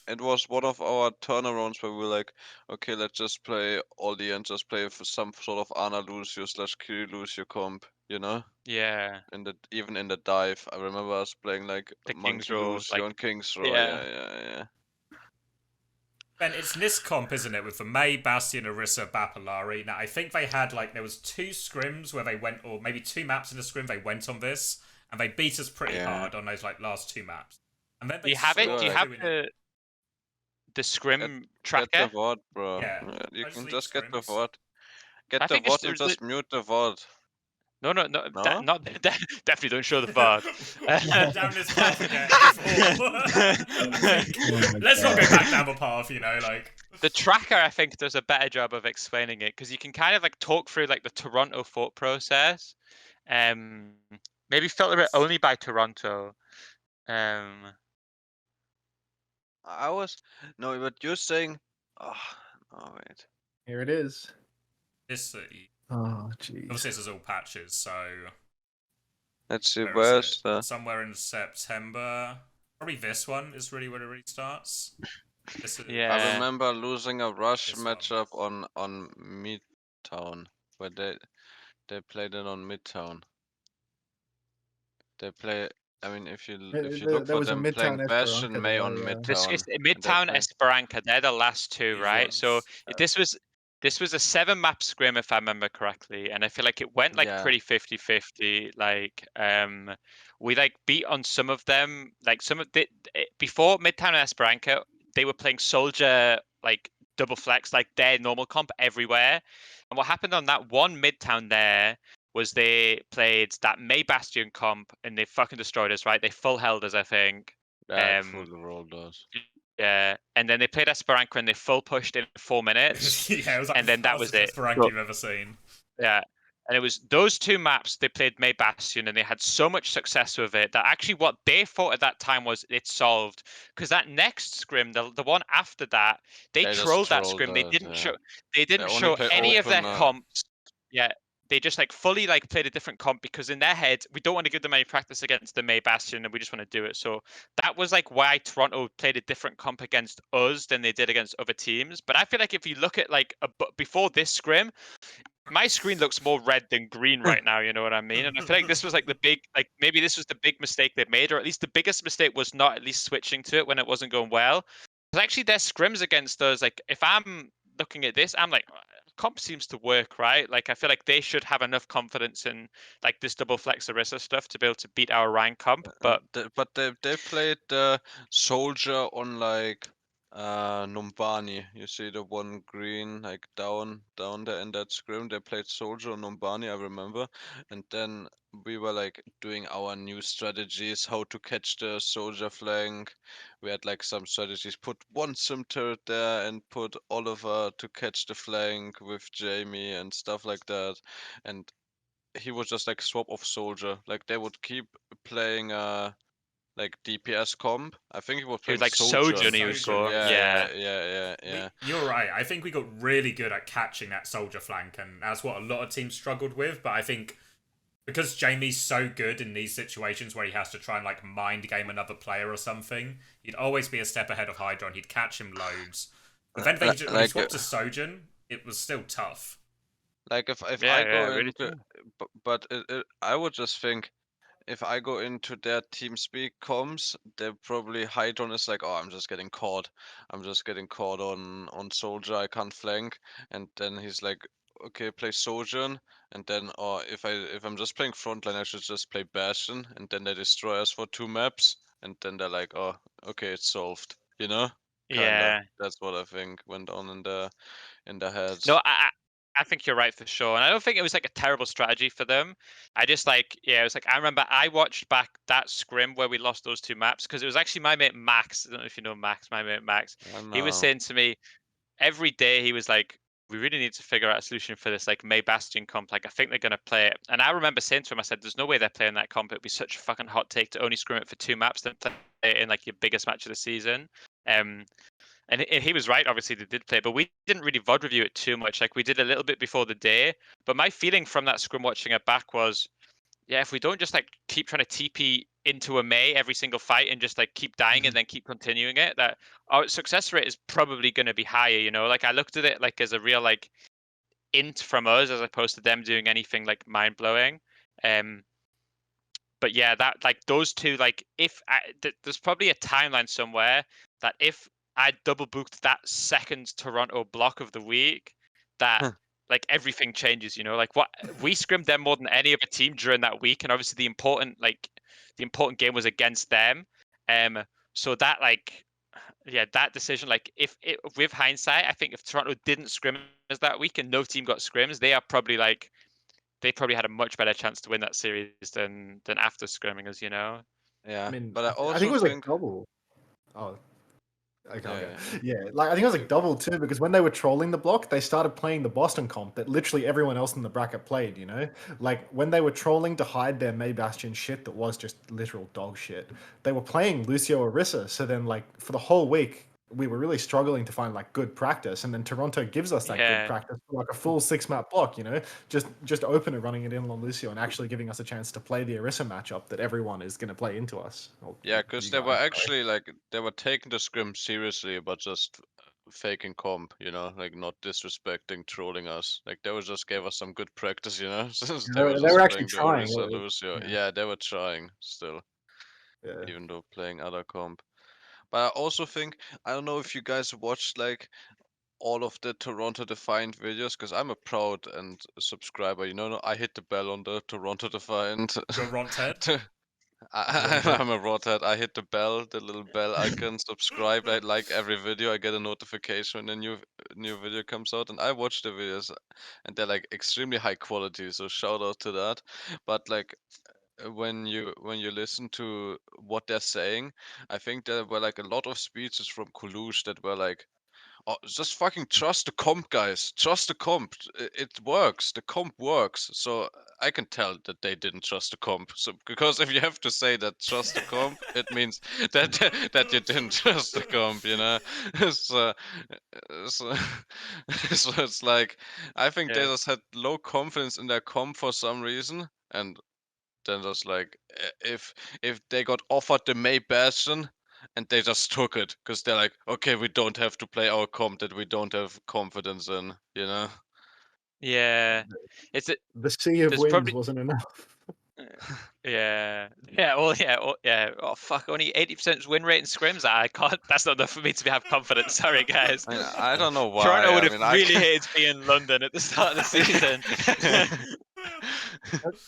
it was one of our turnarounds where we were like, okay, let's just play Ollie and just play for some sort of Ana Lucio / Kiri Lucio comp, Yeah, even in the dive. I remember us playing like the Kings Monkey roll, Lucio like and King's Row. yeah. Yeah. Ben, it's this comp, isn't it, with the May, Bastion, Orisa, Bapalari. Now, I think they had, there was 2 scrims where they went, or maybe 2 maps in a scrim they went on this, and they beat us pretty Yeah. hard on those, last 2 maps. And then Do they you have it? stopped Do you have doing it. the scrim Get tracker? the VOD, bro. Yeah, You Post can League just get the scrims. VOD. Get I the think it's VOD and just mute the VOD. No, No? definitely don't show the VOD. We went down this path again before. I think, let's not go back down the path, The tracker, I think, does a better job of explaining it because you can kind of talk through the Toronto thought process. Maybe filter it only by Toronto. No, but you're saying. Oh wait. Here it is. This, Oh, jeez. obviously, this is all patches, so Let's see, where is where's it? the. Somewhere in September. Probably this one is really where it really starts. This is, Yeah. I remember losing a rush This one. matchup on Midtown, where they played it on Midtown. They play. I mean, if you look There for was a them Midtown playing Bash Esperanza and May there, on yeah. Midtown. It's and they Midtown play- Esperanza. They're the last 2, These right? So ones. this was a 7 map scrim if I remember correctly, and I feel like it went Yeah. pretty 50-50. We beat on some of them. Some of before Midtown and Esperanza, they were playing Soldier double flex their normal comp everywhere. And what happened on that one Midtown there was they played that May Bastion comp and they fucking destroyed us, right? They full held us, I think. Yeah, full rolled us. Yeah, and then they played Esperanza and they full pushed in 4 minutes. Yeah, it was and the then that was fastest it. Esperanza you've ever seen. Yeah, and it was those 2 maps they played May Bastion and they had so much success with it that actually what they thought at that time was it's solved because that next scrim, the one after that, they They just trolled that trolled scrim. They us, didn't yeah. show they didn't only show play any of their open, comps. Yeah, they just fully played a different comp because in their head we don't want to give them any practice against the May Bastion and we just want to do it. So that was why Toronto played a different comp against us than they did against other teams. But I feel like if you look at before this scrim, my screen looks more red than green right now, you know what I mean? And I feel like this was the big maybe this was the big mistake they made, or at least the biggest mistake was not at least switching to it when it wasn't going well. Because actually their scrims against us, if I'm looking at this, I'm comp seems to work, right? I feel like they should have enough confidence in this double flex Orisa stuff to be able to beat our rank comp. But they played Soldier on Numbani. You see the one green down there in that scrim. They played Soldier on Numbani, I remember. And then we were doing our new strategies, how to catch the Soldier flank. We had some strategies. Put one sim turret there and put Oliver to catch the flank with Jamie and stuff like that. And he was just swap off Soldier. They would keep playing DPS comp. I think he was it playing was Soldier. Sojourn he was Sojourn, going. Yeah. You're right. I think we got really good at catching that Soldier flank, and that's what a lot of teams struggled with. But I think because Jamie's so good in these situations where he has to try and mind game another player or something, he'd always be a step ahead of Hydra and he'd catch him loads. But then when he swapped to Sojourn, it was still tough. If I go into, but I would just think if I go into their TeamSpeak comms, they probably Hydron is oh, I'm just getting caught. I'm just getting caught on Soldier. I can't flank, and then he's okay, play Sojourn, and then if I'm just playing frontline, I should just play Bastion, and then they destroy us for 2 maps, and then they're oh, okay, it's solved. You know? Kinda. Yeah. That's what I think went on in their heads. No, I think you're right for sure. And I don't think it was like a terrible strategy for them. I just like, yeah, it was like, I remember I watched back that scrim where we lost those 2 maps because it was actually my mate Max. I don't know if you know Max, my mate Max. I He was know. saying to me every day, he was like, we really need to figure out a solution for this like May Bastion comp. Like, I think they're going to play it. And I remember saying to him, I said, there's no way they're playing that comp. It'd be such a fucking hot take to only scrim it for 2 maps than play it in like your biggest match of the season. And he was right. Obviously, they did play, but we didn't really VOD review it too much. Like we did a little bit before the day. But my feeling from that scrim watching it back was, yeah, if we don't just like keep trying to TP into a May every single fight and just like keep dying and then keep continuing it, that our success rate is probably going to be higher. You know, like I looked at it like as a real like int from us as opposed to them doing anything like mind blowing. But yeah, that like those two, like if there's probably a timeline somewhere that if I double booked that second Toronto block of the week, that like everything changes. You know, like what we scrimmed them more than any other team during that week, and obviously the important game was against them. So that like yeah, that decision, like if it, with hindsight, I think if Toronto didn't scrim us that week and no team got scrims, they probably had a much better chance to win that series than after scrimming us, you know. Yeah, I mean, but I I think also it was like think double. Oh, okay, yeah, okay. yeah. Yeah, like I think it was like double too because when they were trolling the block, they started playing the Boston comp that literally everyone else in the bracket played. You know, like when they were trolling to hide their May Bastion shit that was just literal dog shit, they were playing Lucio Orisa. So then, like for the whole week, we were really struggling to find like good practice, and then Toronto gives us that good Yeah. practice for like a full 6-map block. You know, just open and running it in on Lucio and actually giving us a chance to play the Orisa matchup that everyone is going to play into us. Or Yeah, because you they were guys, sorry. actually like they were taking the scrim seriously, but just faking comp, you know, like not disrespecting, trolling us. Like they were just gave us some good practice, you know, since they were They just were actually playing the trying. Orisa Lucio. Yeah. Yeah, they were trying still, Yeah. even though playing other comp. But I also think I don't know if you guys watched like all of the Toronto Defiant videos, because I'm a proud and subscriber. You know, I hit the bell on the Toronto Defiant. You're Ronted. I'm a rothead. I hit the bell, the little bell icon, subscribe. I like every video. I get a notification when a new video comes out, and I watch the videos, and they're like extremely high quality. So shout out to that. But like when you listen to what they're saying, I think there were like a lot of speeches from Kulush that were like, oh, just fucking trust the comp, guys. Trust the comp. It works. The comp works. So I can tell that they didn't trust the comp. So because if you have to say that trust the comp, it means that that you didn't trust the comp. You know. So, so, so it's like I think they Yeah. just had low confidence in their comp for some reason, and then just like if they got offered the May Bastion and they just took it because they're like, okay, we don't have to play our comp that we don't have confidence in, you know. Yeah. It's a, The sea of there's wins probably wasn't enough. yeah. Oh fuck, only 80% win rate in scrims. I can't, that's not enough for me to have confidence. Sorry guys. I mean, I don't know why. Toronto would I have mean, I really can... hated to be in London at the start of the season.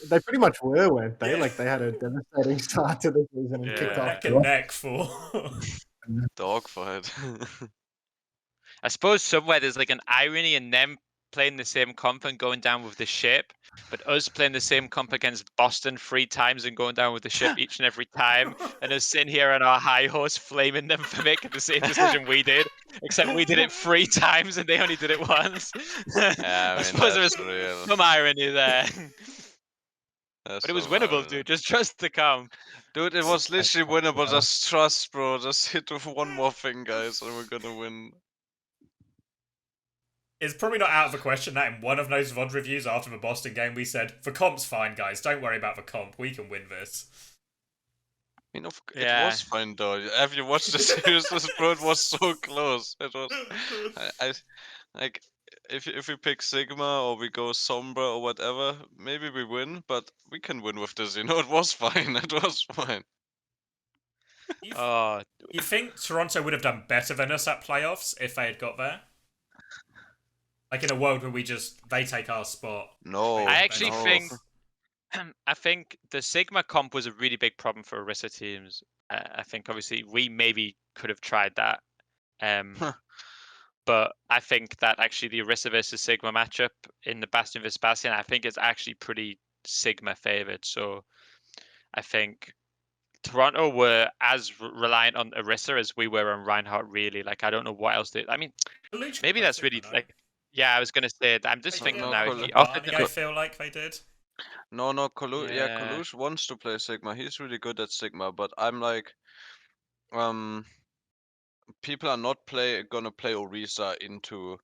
They pretty much were, weren't they? Yeah. Like they had a devastating start to the season and They kicked were off. Yeah. neck and neck for. Dogfight. I suppose somewhere there's like an irony in them playing the same comp and going down with the ship, but us playing the same comp against Boston 3 times and going down with the ship each and every time, and us sitting here on our high horse flaming them for making the same decision we did, except we did it 3 times and they only did it once. Yeah, I I mean, suppose there was that's real. some irony there. That's But it was so winnable, irony. dude. Just trust the comp. Dude, it was literally winnable. Just trust, bro. Just hit with one more thing, guys, and we're gonna win. It's probably not out of the question that in one of those VOD reviews after the Boston game we said, the comp's fine, guys. Don't worry about the comp. We can win this. I mean, Yeah. it was fine though. Have you watched the series, bro? It was so close. It was. I like if we pick Sigma or we go Sombra or whatever, maybe we win, but we can win with this. You know, it was fine. It was fine. Oh, You think Toronto would have done better than us at playoffs if they had got there? Like in a world where they take our spot. No, I actually no. think I think the Sigma comp was a really big problem for Orisa teams. I think obviously we maybe could have tried that. But I think that actually the Orisa versus Sigma matchup in the Bastion vs Bastion, I think is actually pretty Sigma favored. So I think Toronto were as reliant on Orisa as we were on Reinhardt. Really, like I don't know what else they. I mean, Kalush maybe played that's Sigma, really no? like. Yeah, I was gonna say that. I'm just They did thinking it No, a now. lot If with you Col- offered Barney, them, I feel like they did. No, yeah, yeah, Kalush wants to play Sigma. He's really good at Sigma, but I'm like, people are not gonna play Orisa into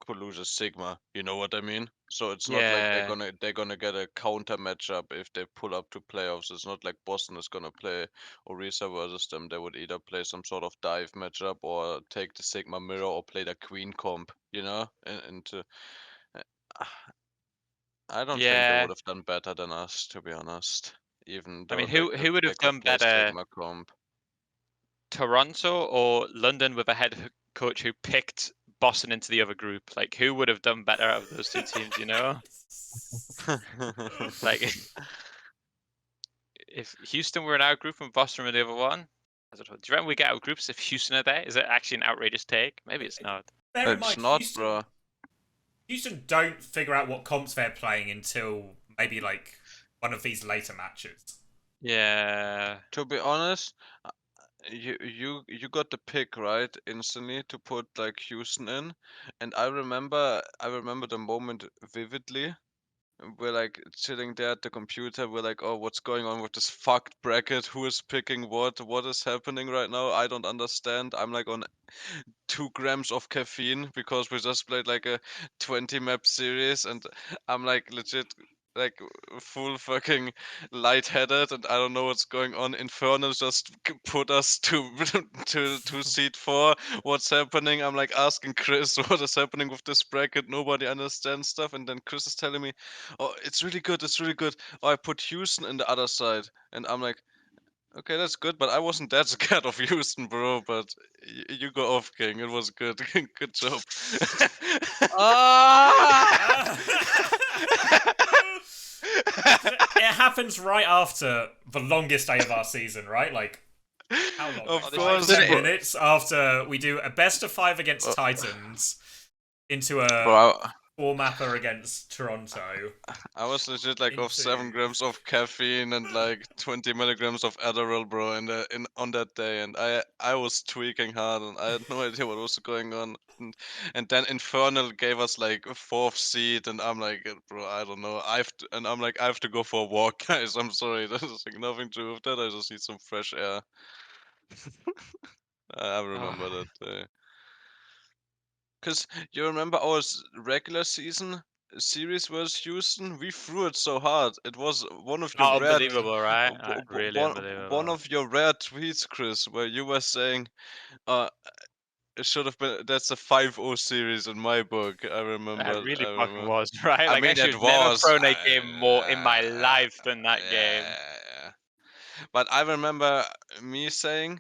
Kalush's Sigma. You know what I mean? So it's not like yeah, they're gonna get a counter matchup if they pull up to playoffs. It's not like Boston is gonna play Orisa versus them. They would either play some sort of dive matchup or take the Sigma mirror or play the Queen comp. You know, into. I don't think they yeah. would have done better than us, to be honest. Even I though mean, who would they have could done play better, Sigma comp. Toronto or London, with a head coach who picked Boston into the other group? Like, who would have done better out of those two teams? You know, like if Houston were in our group and Boston were in the other one. I don't know. Do you reckon we get out groups if Houston are there? Is it actually an outrageous take? Maybe it's not. Bear in It's mind, not, bro. Houston don't figure out what comps they're playing until maybe like one of these later matches. Yeah. To be honest, you got the pick right instantly to put like Houston in, and I remember the moment vividly. We're like sitting there at the computer. We're like, oh, what's going on with this fucked bracket? Who is picking what? What is happening right now? I don't understand. I'm like on 2 grams of caffeine because we just played like a 20 map series, and I'm like legit like full fucking lightheaded, and I don't know what's going on. Infernal just put us to to seed 4. What's happening? I'm like asking Chris what is happening with this bracket. Nobody understands stuff, and then Chris is telling me, oh, it's really good, it's really good. Oh, I put Houston in the other side, and I'm like, okay, that's good, but I wasn't that scared of Houston, bro. But you go off, King. It was good. Good job. Ah! It happens right after the longest day of our season, right? Like, how long? Of Like course, 5-10 bro. minutes after we do a best of 5 against Titans into a Bro, 4-mapper against Toronto. I was legit like off 7 grams of caffeine and like 20 milligrams of Adderall, bro, on that day, and I was tweaking hard, and I had no idea what was going on. And then Infernal gave us like a 4th seed, and I'm like, bro, I don't know. I'm like, I have to go for a walk, guys. I'm sorry, there's like nothing to do with that. I just need some fresh air. I remember that day. Because you remember our regular season series versus Houston? We threw it so hard. It was one of your rare, Unbelievable, right? Really one unbelievable. of your rare tweets, Chris, where you were saying, it should have been that's a 5-0 series in my book. I remember. It really I fucking remember. was, right? I Like, I mean, should it have never was. thrown a game more in my life than that game. Yeah. But I remember me saying,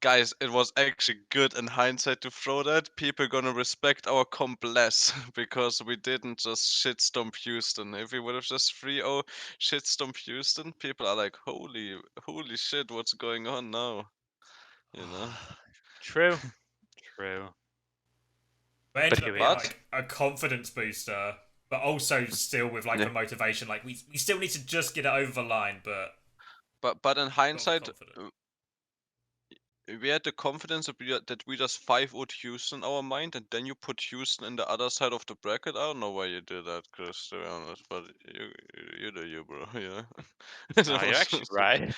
guys, it was actually good in hindsight to throw that. People gonna respect our comp less because we didn't just shitstomp Houston. If we would have just 3-0 shitstomp Houston, people are like, holy shit, what's going on now? You know? True. True. But it ended here up we being are. like a confidence booster, but also still with like Yeah. the motivation. Like we still need to just get it over the line, but But in got hindsight, confident. we had the confidence that we just 5-0'd Houston in our mind, and then you put Houston in the other side of the bracket. I don't know why you did that, Chris, to be honest, but you do you, bro. Yeah. No, you're actually right.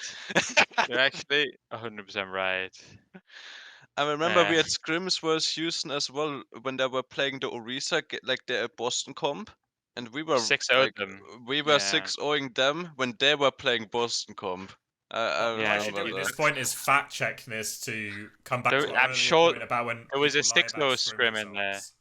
You're actually 100% right. I remember we had scrims versus Houston as well when they were playing the Orisa, like the Boston comp, and we were 6-0'd like, them. we were Yeah. 6-0ing them when they were playing Boston comp. I What I should do remember at this that. point is fact check this to come back There- to I'm our earlier sure point about when there was a people lie about 6-0 scrim in there. results.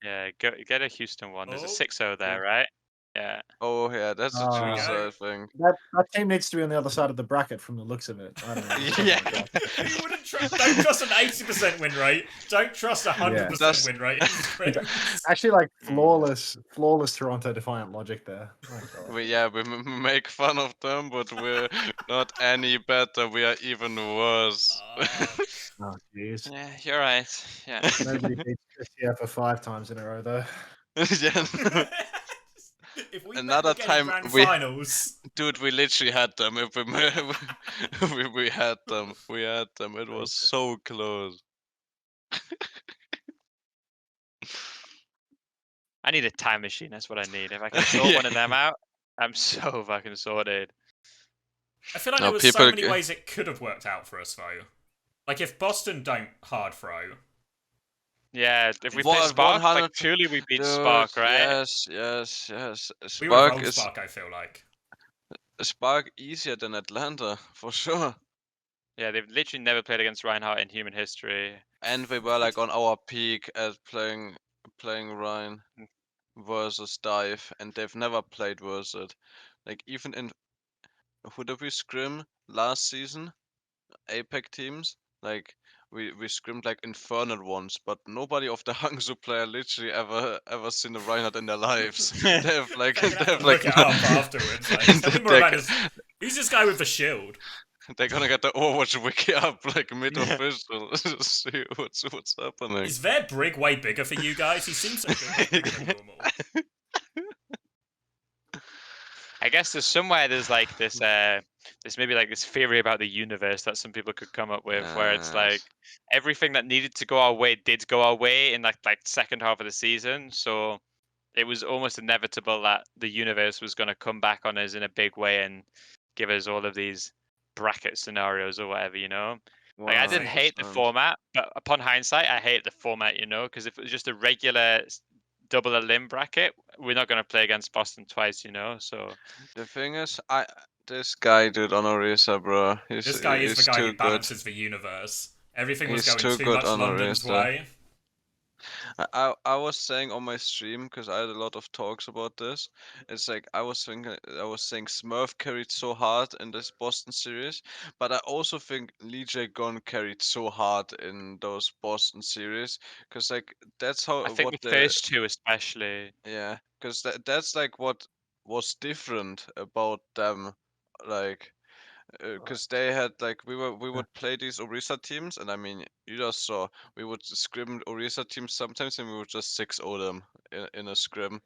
Yeah, get a Houston one. There's a Oh. 6-0 there, right? Yeah. Oh yeah, that's a Ah. juicer, I think. That team needs to be on the other side of the bracket from the looks of it. I don't know. Yeah. You wouldn't don't trust an 80% win rate. Don't trust a 100% That's- win rate. in scrims. Actually, like flawless Toronto Defiant logic there. My God. we make fun of them, but we're not any better. We are even worse. Oh, jeez. years. Yeah, you're right. Yeah. Nobody beats ChrisTFer 5 times in a row, though. Yeah. If we Another met again in time grand we- finals, Dude, we literally had them. If we had them. We had them. It was so close. I need a time machine. That's what I need. If I can sort one of them out, I'm so fucking sorted. I feel like No, there was so people many g- ways it could have worked out for us, though. Like if Boston don't hard throw, Yeah, if we What- play Spark, 100 like truly we beat Dude, Spark, right? Yes. we would have Spark rolled is Spark, I feel like. Spark easier than Atlanta for sure. Yeah, they've literally never played against Reinhardt in human history. And we were like on our peak at playing Ryan versus Dive, and they've never played versus it. Like even in who did we scrim last season? APEC teams. Like we scrimmed like infernal ones, but nobody of the Hangzhou player literally ever seen a Reinhardt in their lives. They've like They're gonna have to like look it up afterwards. Like, tell me more They're about g- his. Who's this guy with the shield?Ey're gonna get the Overwatch wiki up like mid official. See what's happening. Is their brig way bigger for you guys? He seems a bit bigger than normal. I guess there's like this there's maybe like this theory about the universe that some people could come up with where it's like everything that needed to go our way did go our way in like second half of the season. So it was almost inevitable that the universe was gonna come back on us in a big way and give us all of these bracket scenarios or whatever, you know? Like I didn't hate the 100%. format, but upon hindsight, I hate the format, you know, because if it was just a regular double a limb bracket, we're not going to play against Boston twice, you know. So The thing is, this guy dude on Orisa, bro. This guy is the guy too who good. balances the universe. Everything was He's going too too good much on London's Orisa. way. I was saying on my stream because I had a lot of talks about this. It's like I was saying Smurf carried so hard in this Boston series, but I also think Lee J Gunn carried so hard in those Boston series because like that's how I think what the the first two especially. yeah because that's like what was different about them, like because they had like we would play these Orisa teams, and I mean you just saw we would scrim Orisa teams sometimes, and we would just 6-0 them in a scrim,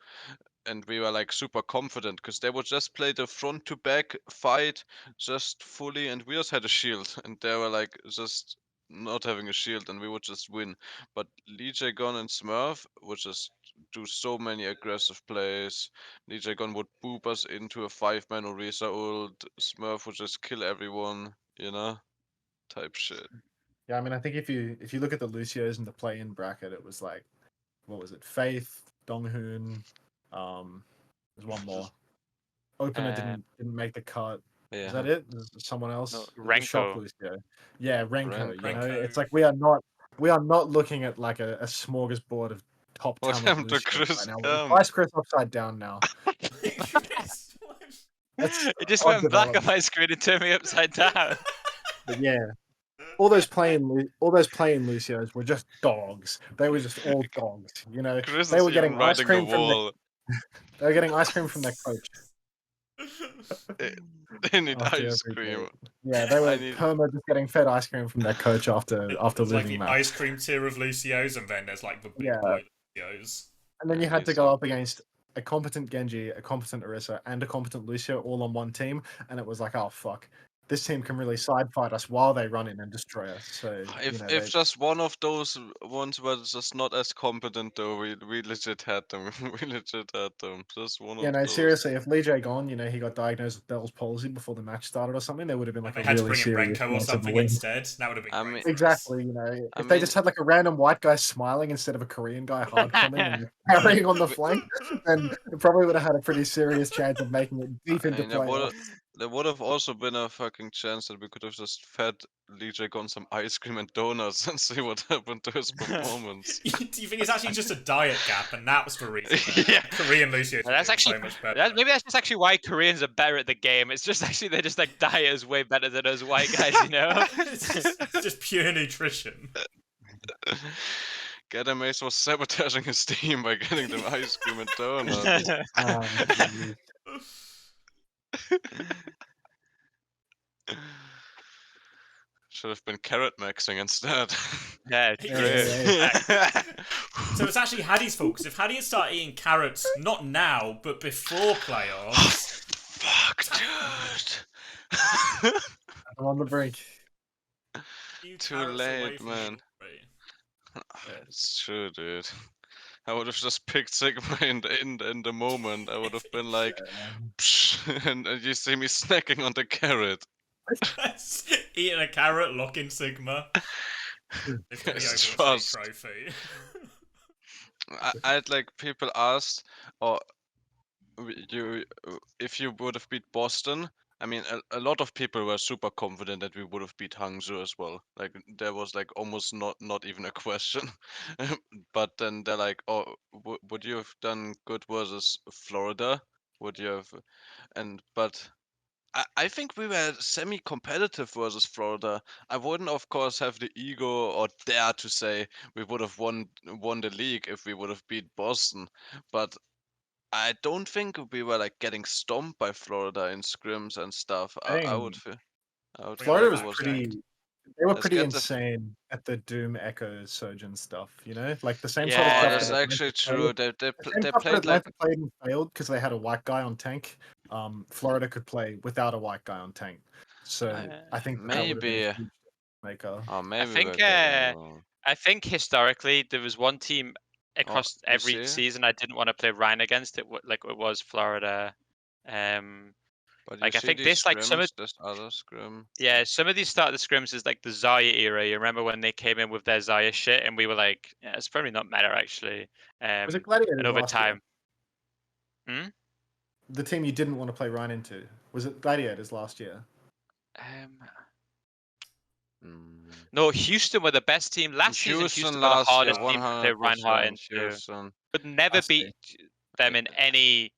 and we were like super confident because they would just play the front to back fight just fully, and we just had a shield, and they were like just not having a shield, and we would just win. But Lee J Gun and Smurf would just do so many aggressive plays. Lee J Gun would boop us into a 5-man Orisa ult. Smurf would just kill everyone, you know, type shit. Yeah, I mean, I think if you look at the Lucios in the play-in bracket, it was like, what was it? Faith, Donghoon, there's one more. Opener didn't make the cut. Is that it? There's someone else? No, The Shock Renko. Lucio. Yeah, Renko. You know, Renko. it's like we are not looking at like a smorgasbord of top What talent happened to Lucios Chris right now. Cam? Vice Chris upside down now. That's It just odd went black on development. my screen and turned me upside down. But yeah, all those playing Lucios were just dogs. They were just all dogs. You know, Chris they is were getting even ice riding the cream from wall. they were getting ice cream from their coach. They need After ice every cream. game. Yeah, they were I need- perma just getting fed ice cream from their coach after There's like losing the match. ice cream tier of Lucios, and then there's like the big Yeah. boy Lucios. And then you Yeah, had to he's go so up good. against a competent Genji, a competent Orisa, and a competent Lucio all on one team, and it was like, oh fuck, this team can really side fight us while they run in and destroy us. So If just one of those ones were just not as competent though, we legit had them. We legit had them. Just one of those. seriously, if Lee J gone, he got diagnosed with Bell's palsy before the match started or something, there would have been And like they a had to really bring in serious Renko or chance of a something win. instead. That would have been I great mean- for us. Exactly, I if they mean- just had like a random white guy smiling instead of a Korean guy hard coming and carrying on the flank, then it probably would have had a pretty serious chance of making it deep into And there playoffs. would have also been a fucking chance that we could have just fed Lee J on some ice cream and donuts and see what happened to his performance. Do you think it's actually just a diet gap, and that was the reason that Yeah. Korean Lucios were That's doing actually so much better? maybe that's just actually why Koreans are better at the game. It's just actually they're just like diet is way better than us white guys, you know. It's just pure nutrition. Gadamace was sabotaging his team by getting them ice cream and donuts. Geez. Should have been carrot maxing instead. Yeah, it's Yeah, true. yeah, So it's actually Hadi's fault, because if Hadi had started eating carrots, not now, but before playoffs... Fuck, dude. I'm on the brink. You Too carrots away late, from man. glory. It's true, dude. I would have just picked Sigma in the moment. I would have been like, psh, and you see me snacking on the carrot. Eating a carrot, locking Sigma. It's for the Yes, Overwatch League trust. trophy. I had like people asked, or you, if you would have beat Boston. I mean, a lot of people were super confident that we would have beat Hangzhou as well. Like there was like almost not even a question. But then they're like, oh, would you have done good versus Florida? Would you have? And but I think we were semi-competitive versus Florida. I wouldn't, of course, have the ego or dare to say we would have won the league if we would have beat Boston. But I don't think we were like getting stomped by Florida in scrims and stuff. I would Dang. feel. I would Florida feel Florida it was was pretty- like, pretty. They were let's pretty get the. insane at the Doom Echo Surgeon stuff. You know, like the same sort of Yeah. Oh, stuff. that's that actually Atlanta true. played- They The same they stuff that played like Atlanta played and failed because they had a white guy on tank. Florida could play without a white guy on tank. So I think that would have been maybe. a huge maker. Oh, I maybe think we're getting wrong. I think historically there was one team Oh, across you every see? season I didn't want to play Ryan against. Like it was Florida. But you Like I see think these this like some of scrims, this other scrim. some of these start of the scrims is like the Zaya era. You remember when they came in with their Zaya shit and we were like, yeah, it's probably not meta actually. Was it And Gladiators over last year? time, hmm? The team you didn't want to play Ryan into was it Gladiators last year? Mm. No, Houston were the best team last season. Houston Houston were the last year, hardest team to play Reinhardt 100% into. Houston. Could never I see. beat them in any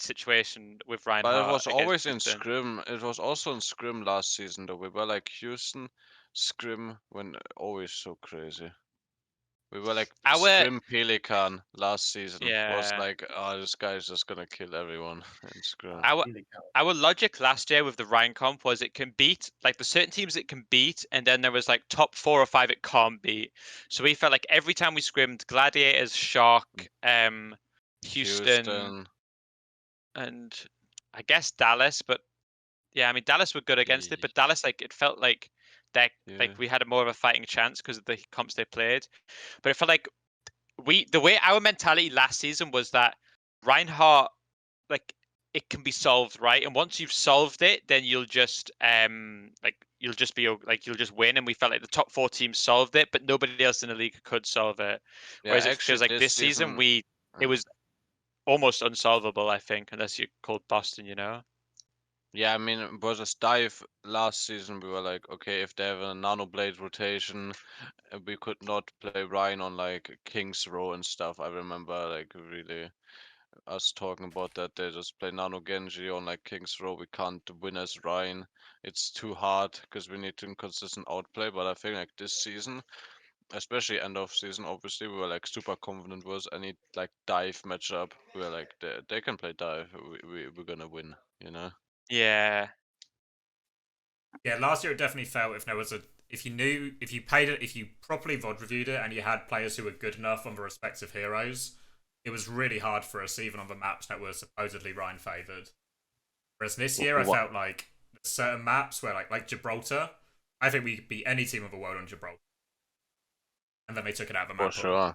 situation with But it Reinhardt was against always in Houston. scrim. It was also in scrim last season though. We were like Houston scrim when always so crazy. We were like Our scrim Pelican last season. Was yeah, like, oh, this guy's just gonna kill everyone in scrim. our Really can't. our logic last year with the Ryan comp was it can beat like the certain teams it can beat, and then there was like top 4 or 5 it can't beat. So we felt like every time we scrimmed Gladiators, Shark, Houston, and I guess Dallas, but yeah, I mean Dallas were good against it, but Dallas like it felt like that Yeah. like we had a more of a fighting chance because of the comps they played. But it felt like the way our mentality last season was that Reinhardt like it can be solved, right? And once you've solved it, then you'll just like you'll just be like you'll just win. And we felt like the top 4 teams solved it, but nobody else in the league could solve it. Yeah, Whereas it actually feels like this season it was almost unsolvable, I think, unless you called Boston, you know. Yeah, I mean, versus Dive last season, we were like, okay, if they have a Nano Blade rotation, we could not play Ryan on like King's Row and stuff. I remember like really us talking about that. They just play Nano Genji on like King's Row. We can't win as Ryan. It's too hard because we need inconsistent outplay. But I think like this season, especially end of season, obviously we were like super confident was any like Dive matchup. We were like they can play Dive. We're gonna win. You know. Yeah. Yeah, last year it definitely felt if there was if you properly VOD reviewed it and you had players who were good enough on the respective heroes, it was really hard for us even on the maps that were supposedly Ryan favoured. Whereas this year I felt like certain maps where like Gibraltar, I think we could beat any team of the world on Gibraltar. And then they took it out of the map. For sure.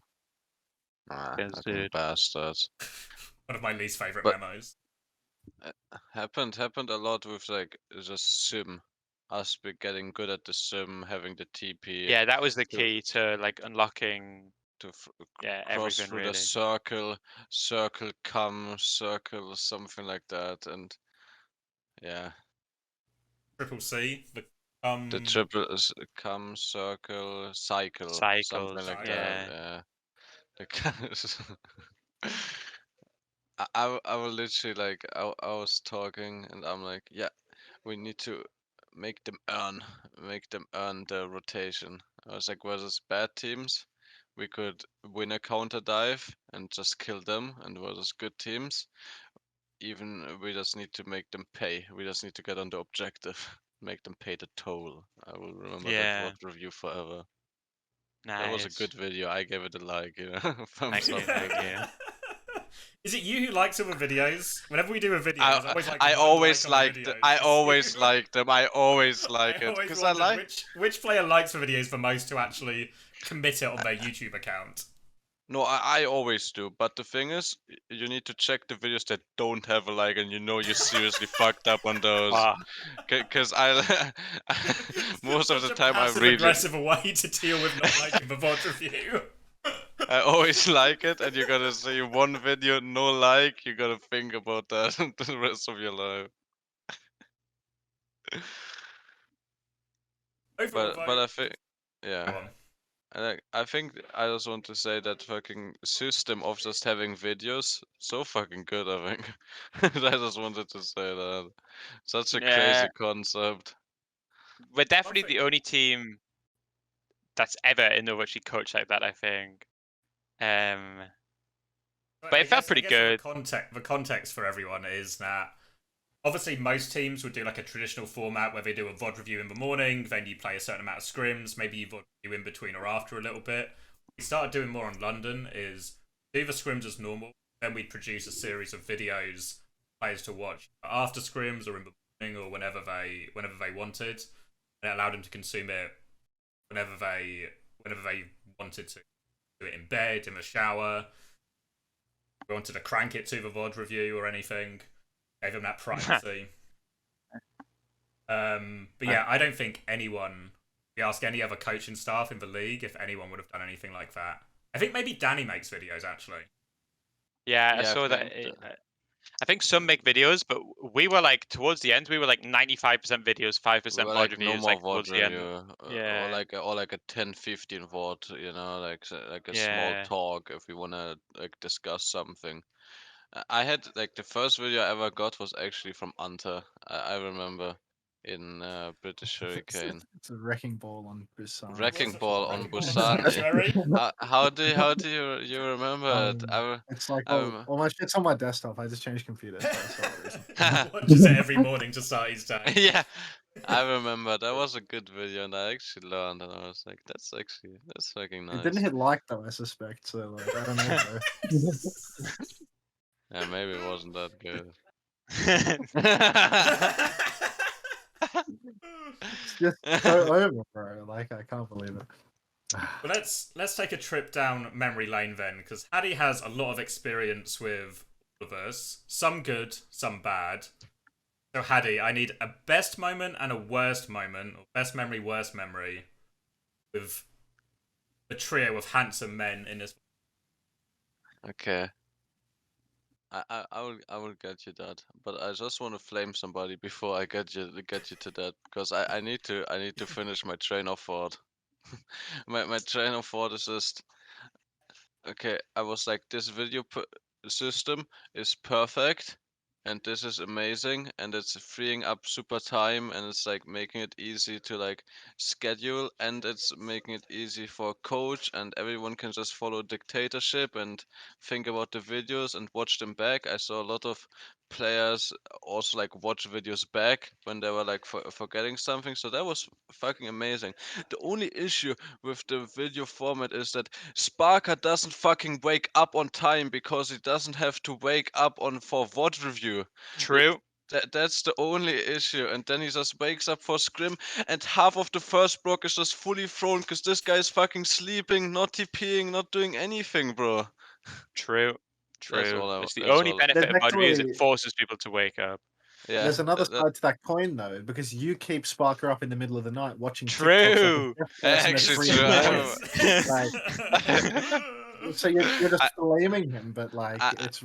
Yes, Fucking dude. bastards. One of my least favourite But- memos. Happened a lot with like just sim. Us be getting good at the sim, having the TP. Yeah, that was the to- key to like unlocking To yeah, cross everything through really. the circle come, circle, something like that, and yeah, Triple C, the the triple come, circle, cycle, Cycles, something like yeah. that. Yeah. I will literally like I was talking and I'm like, yeah, we need to make them earn the rotation. I was like, versus bad teams, we could win a counter dive and just kill them, and versus good teams, even we just need to make them pay. We just need to get on the objective, make them pay the toll. I will remember that Yeah. VOD review forever. That was a Nice. good video. I gave it a like, you know. Thank Thumbs you, up. thank you. Is it you who likes all the videos? Whenever we do a video, there's always like I one always like on liked the it. videos. I It's always you. like them. I always like I it always because I wondered like. which player likes the videos the most to actually commit it on their YouTube account. No, I always do. But the thing is, you need to check the videos that don't have a like, and you know you seriously fucked up on those. Wow. Because I most of the time I Passive read it. aggressive way to deal with not liking the VOD review. I always like it, and you gotta see one video, no like. You gotta think about that the rest of your life. Overall, But I think, Go yeah. on. I think I just want to say that fucking system of just having videos so fucking good. I think I just wanted to say that. Such a Yeah, crazy concept. we're definitely think- the only team that's ever in Overwatch coach like that, I think. But it felt pretty good. The context for everyone is that obviously most teams would do like a traditional format where they do a VOD review in the morning, then you play a certain amount of scrims, maybe you VOD review in between or after a little bit. What we started doing more on London is do the scrims as normal, then we'd produce a series of videos for players to watch after scrims or in the morning or whenever they wanted. And it allowed them to consume it whenever they wanted to. Do it in bed, in the shower. We wanted to crank it to the VOD review or anything. Gave them that privacy. But yeah, I don't think anyone. We ask any other coaching staff in the league if anyone would have done anything like that. I think maybe Danny makes videos actually. Yeah, I Yeah, saw that. think I think some make videos, but we were like towards the end. We were like 95% videos, 5% we were VOD like reviews. no more Like towards VOD the end. review, Yeah. or like a 10-15 VOD, you know, like a small Yeah. talk if we wanna like discuss something. I had like the first video I ever got was actually from Unter. I remember in British Hurricane. It's a wrecking ball on Busan. Wrecking What's ball on Wrecking Ball Busan. Sanctuary? How do you remember it? It's like, I oh, remember. well, my shit's on my desktop. I just changed computers. So that's the whole reason. Watches it every morning to start his day. Yeah, I remember that was a good video, and I actually learned, and I was like, that's fucking It nice. didn't hit like though, I suspect. So like, I don't know. Bro. Yeah, maybe it wasn't that good. It's just so over, bro. Like, I can't believe it. Well, let's take a trip down memory lane then, because Hadi has a lot of experience with all of us. Some good, some bad. So Hadi, I need a best moment and a worst moment, or best memory, worst memory, with a trio of handsome men in this. Okay. I will get you that, but I just want to flame somebody before I get you to that, because I need to finish my train of thought. my train of thought is just okay. I was like, this system is perfect, and this is amazing, and it's freeing up super time, and it's like making it easy to like schedule, and it's making it easy for a coach, and everyone can just follow dictatorship and think about the videos and watch them back. I saw a lot of players also like watch videos back when they were like forgetting something, so that was fucking amazing. The only issue with the video format is that Sparker doesn't fucking wake up on time because he doesn't have to wake up on for VOD review. True. That's the only issue, and then he just wakes up for scrim, and half of the first block is just fully thrown because this guy is fucking sleeping, not TPing, not doing anything, bro. True. That's True. all. It's the That's only all. benefit There's of VOD reviews. It actually forces people to wake up. Yeah. there's another that- side to that coin though, because you keep Sparker up in the middle of the night watching True. TikToks like a deaf person at Actually 3 in the true. morning. So you're just blaming him, but like it's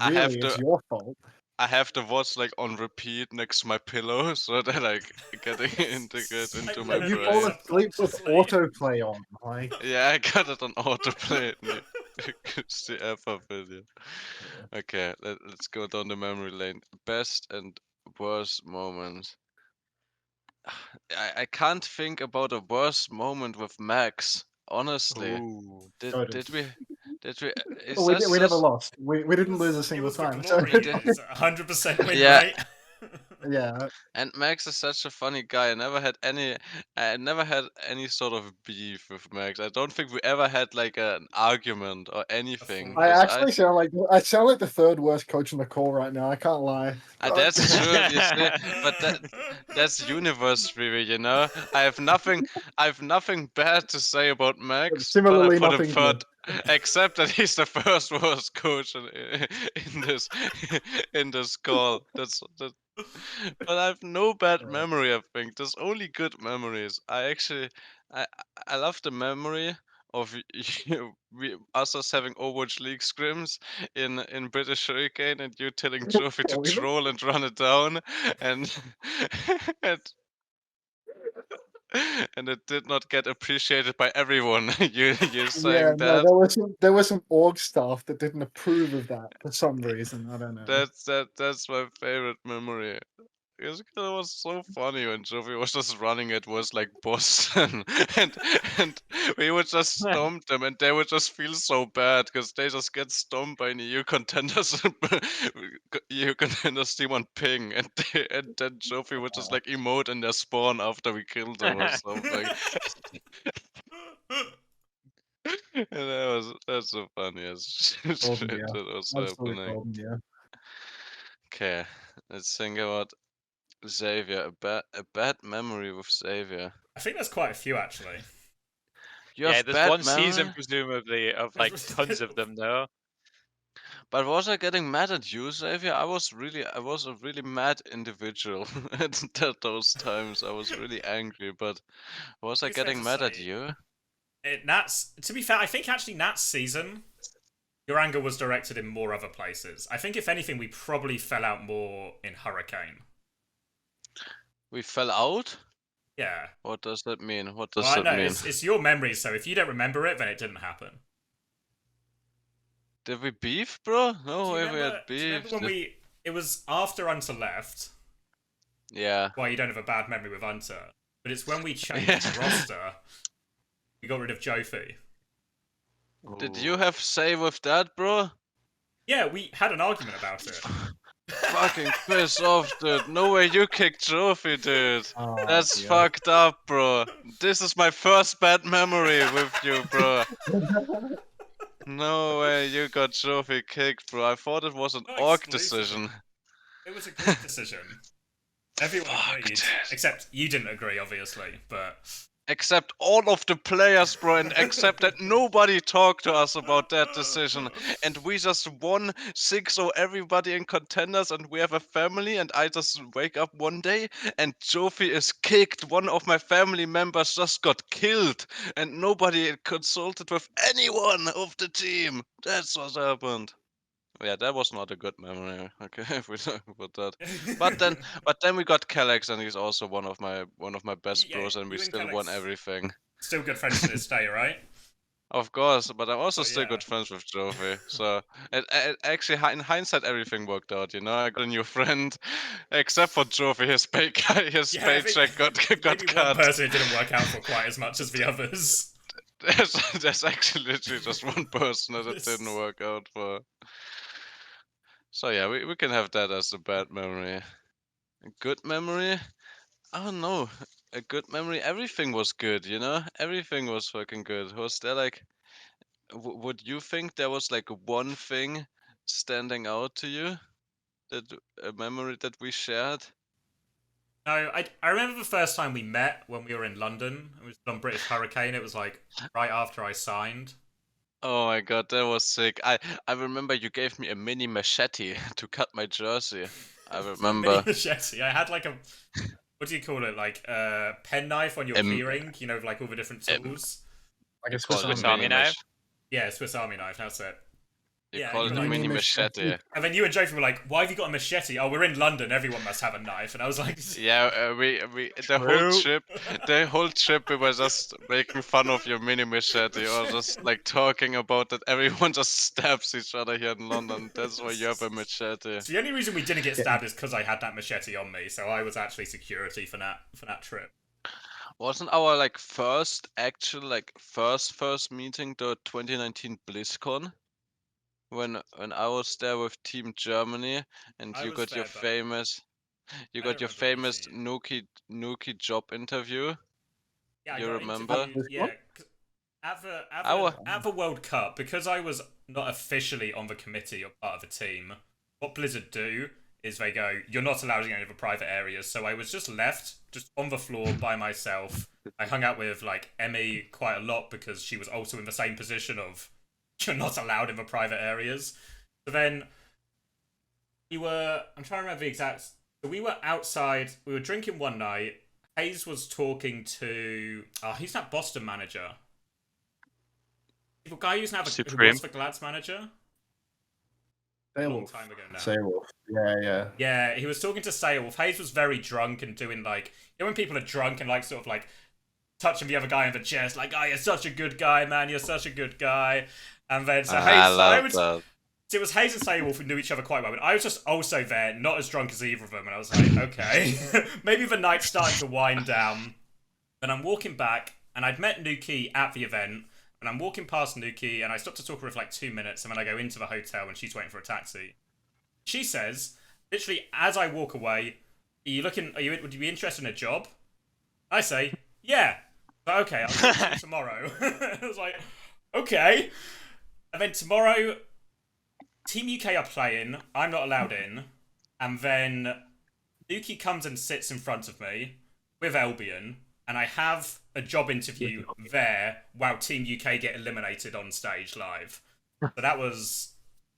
your fault. I have the watch like on repeat next to my pillow so that I get it integrated into my You brain. fall asleep with autoplay on, like. Yeah, I got it on autoplay. It's the ever video. Okay, let's go down the memory lane. Best and worst moments. I can't think about a worst moment with Max. Honestly, Ooh. did we? Is Oh, we never lost. We didn't lose a It single was the time. glory So days, 100% win Yeah. rate. Yeah, And Max is such a funny guy. I never had any sort of beef with Max. I don't think we ever had like an argument or anything. full- I 'Cause actually sound like the third worst coach in the call right now. I can't lie. that's true, you see, but that's universe review, you know. I have nothing bad to say about Max, but I Similarly, put him nothing third, good. except that he's the first worst coach in this in this call. But I have no bad Yeah. memory. I think there's only good memories. I I love the memory of us having Overwatch League scrims in British Hurricane and you telling Trophy to Really? troll and run it down, and and, and it did not get appreciated by everyone. You Yeah, saying no, that there was some org staff that didn't approve of that for some reason. I don't know. that's my favorite memory. It was so funny when Jovi was just running it was like Boston, and we would just stomp them, and they would just feel so bad because they just get stomped by an EU contenders, EU contenders team on ping, and then Jovi would just like emote in their spawn after we killed them or something. And that's so funny as shit. Golden year. That was Absolute happening. golden year. Okay, let's think about Xavier. A bad memory with Xavier. I think there's quite a few actually. You Yeah, have there's bad one season memory? presumably of like tons of them though. But was I getting mad at you, Xavier? I was a really mad individual at those times. I was really angry, but was I It's fair getting to mad at say, you? Nat's, to be fair, I think actually Nat's season, your anger was directed in more other places. I think if anything, we probably fell out more in Hurricane. We fell out? Yeah. What does that mean? What does Well, that no, mean? it's your memory, so if you don't remember it, then it didn't happen. Did we beef, bro? No Do you way we remember? had Do you remember beef. when we? It was after Unter left. Yeah. Why you don't have a bad memory with Unter, but it's when we changed Yeah. the roster. We got rid of Jofi. Did you have say with that, bro? Yeah, we had an argument about it. Fucking piss off, dude. No way you kicked Trophy, dude. Oh, That's dear. fucked up, bro. This is my first bad memory with you, bro. No way you got Trophy kicked, bro. I thought it was an Not org exclusive. decision. It was a group decision. Everyone Fuck, agreed, dude. except you didn't agree, obviously. But Except all of the players, bro, and except that nobody talked to us about that decision. And we just won 6-0 everybody in contenders, and we have a family, and I just wake up one day, and Jofi is kicked. One of my family members just got killed, and nobody consulted with anyone of the team. That's what happened. Yeah, that was not a good memory. Okay, if we talk about that. But then we got Kalex, and he's also one of my best Yeah, bros, and we you and still won Kalex- everything. still good friends to this day, right? Of course, but I'm also So, still yeah. good friends with Jovi. So it actually, in hindsight, everything worked out. You know, I got a new friend, except for Jovi. His Yeah, I think paycheck got maybe one cut. person it didn't work out for quite as much as the others. There's actually literally just one person that it didn't work out for. So yeah, we can have that as a bad memory. A good memory? I don't know. A good memory? Everything was good, you know? Everything was fucking good. Was there like, would you think there was like one thing standing out to you? That a memory that we shared? No, I remember the first time we met when we were in London. It was on British Hurricane. It was like right after I signed. Oh my god, that was sick. I remember you gave me a mini machete to cut my jersey. I It's a remember. mini machete. I had like a what do you call it? Like a pen knife on your keyring. You know, with like all the different tools. I guess Call it a Swiss Army mini knife? Yeah, Swiss Army knife. That's it. You Yeah, call you it were a like- mini machete. And then you and Jofi were like, "Why have you got a machete?" Oh, we're in London. Everyone must have a knife. And I was like, Yeah, we the whole trip we were just making fun of your mini machete or just like talking about that everyone just stabs each other here in London. That's why you have a machete. So the only reason we didn't get stabbed is because I had that machete on me. So I was actually security for that trip. Wasn't our like first actual like first meeting the 2019 BlizzCon? When I was there with Team Germany and I you was got your there, but famous You I got don't your remember famous meeting Nuki job interview. Yeah, I You got remember? interviewed. This Yeah, one? 'cause I wa- at the World Cup, because I was not officially on the committee or part of the team. What Blizzard do is they go, "You're not allowed in any of the private areas." So I was just left, just on the floor by myself. I hung out with like Emmy quite a lot because she was also in the same position of you're not allowed in the private areas. So then I'm trying to remember the exact. So we were outside. We were drinking one night. Hayes was talking to. Oh, he's that Boston manager. The guy who Supreme. was the Glads manager a long Sailwolf. time ago now. Sailwolf. Yeah. Yeah, he was talking to Sailwolf. Hayes was very drunk and doing like, when people are drunk and like sort of like touching the other guy in the chest, like, "Oh, you're such a good guy, man. You're such a good guy." And then so I Hayes, love that. So it was Hayes and Sailwolf who knew each other quite well, but I was just also there, not as drunk as either of them, and I was like, okay, maybe the night's starting to wind down. And I'm walking back, and I'd met Nuki at the event, and I'm walking past Nuki, and I stopped to talk to her for like 2 minutes, and then I go into the hotel, and she's waiting for a taxi. She says, literally as I walk away, would you be interested in a job? I say, yeah. But okay, I'll talk to you tomorrow. I was like, okay. And then tomorrow, Team UK are playing, I'm not allowed in, and then Nuki comes and sits in front of me with Albion, and I have a job interview there while Team UK get eliminated on stage live. So that was...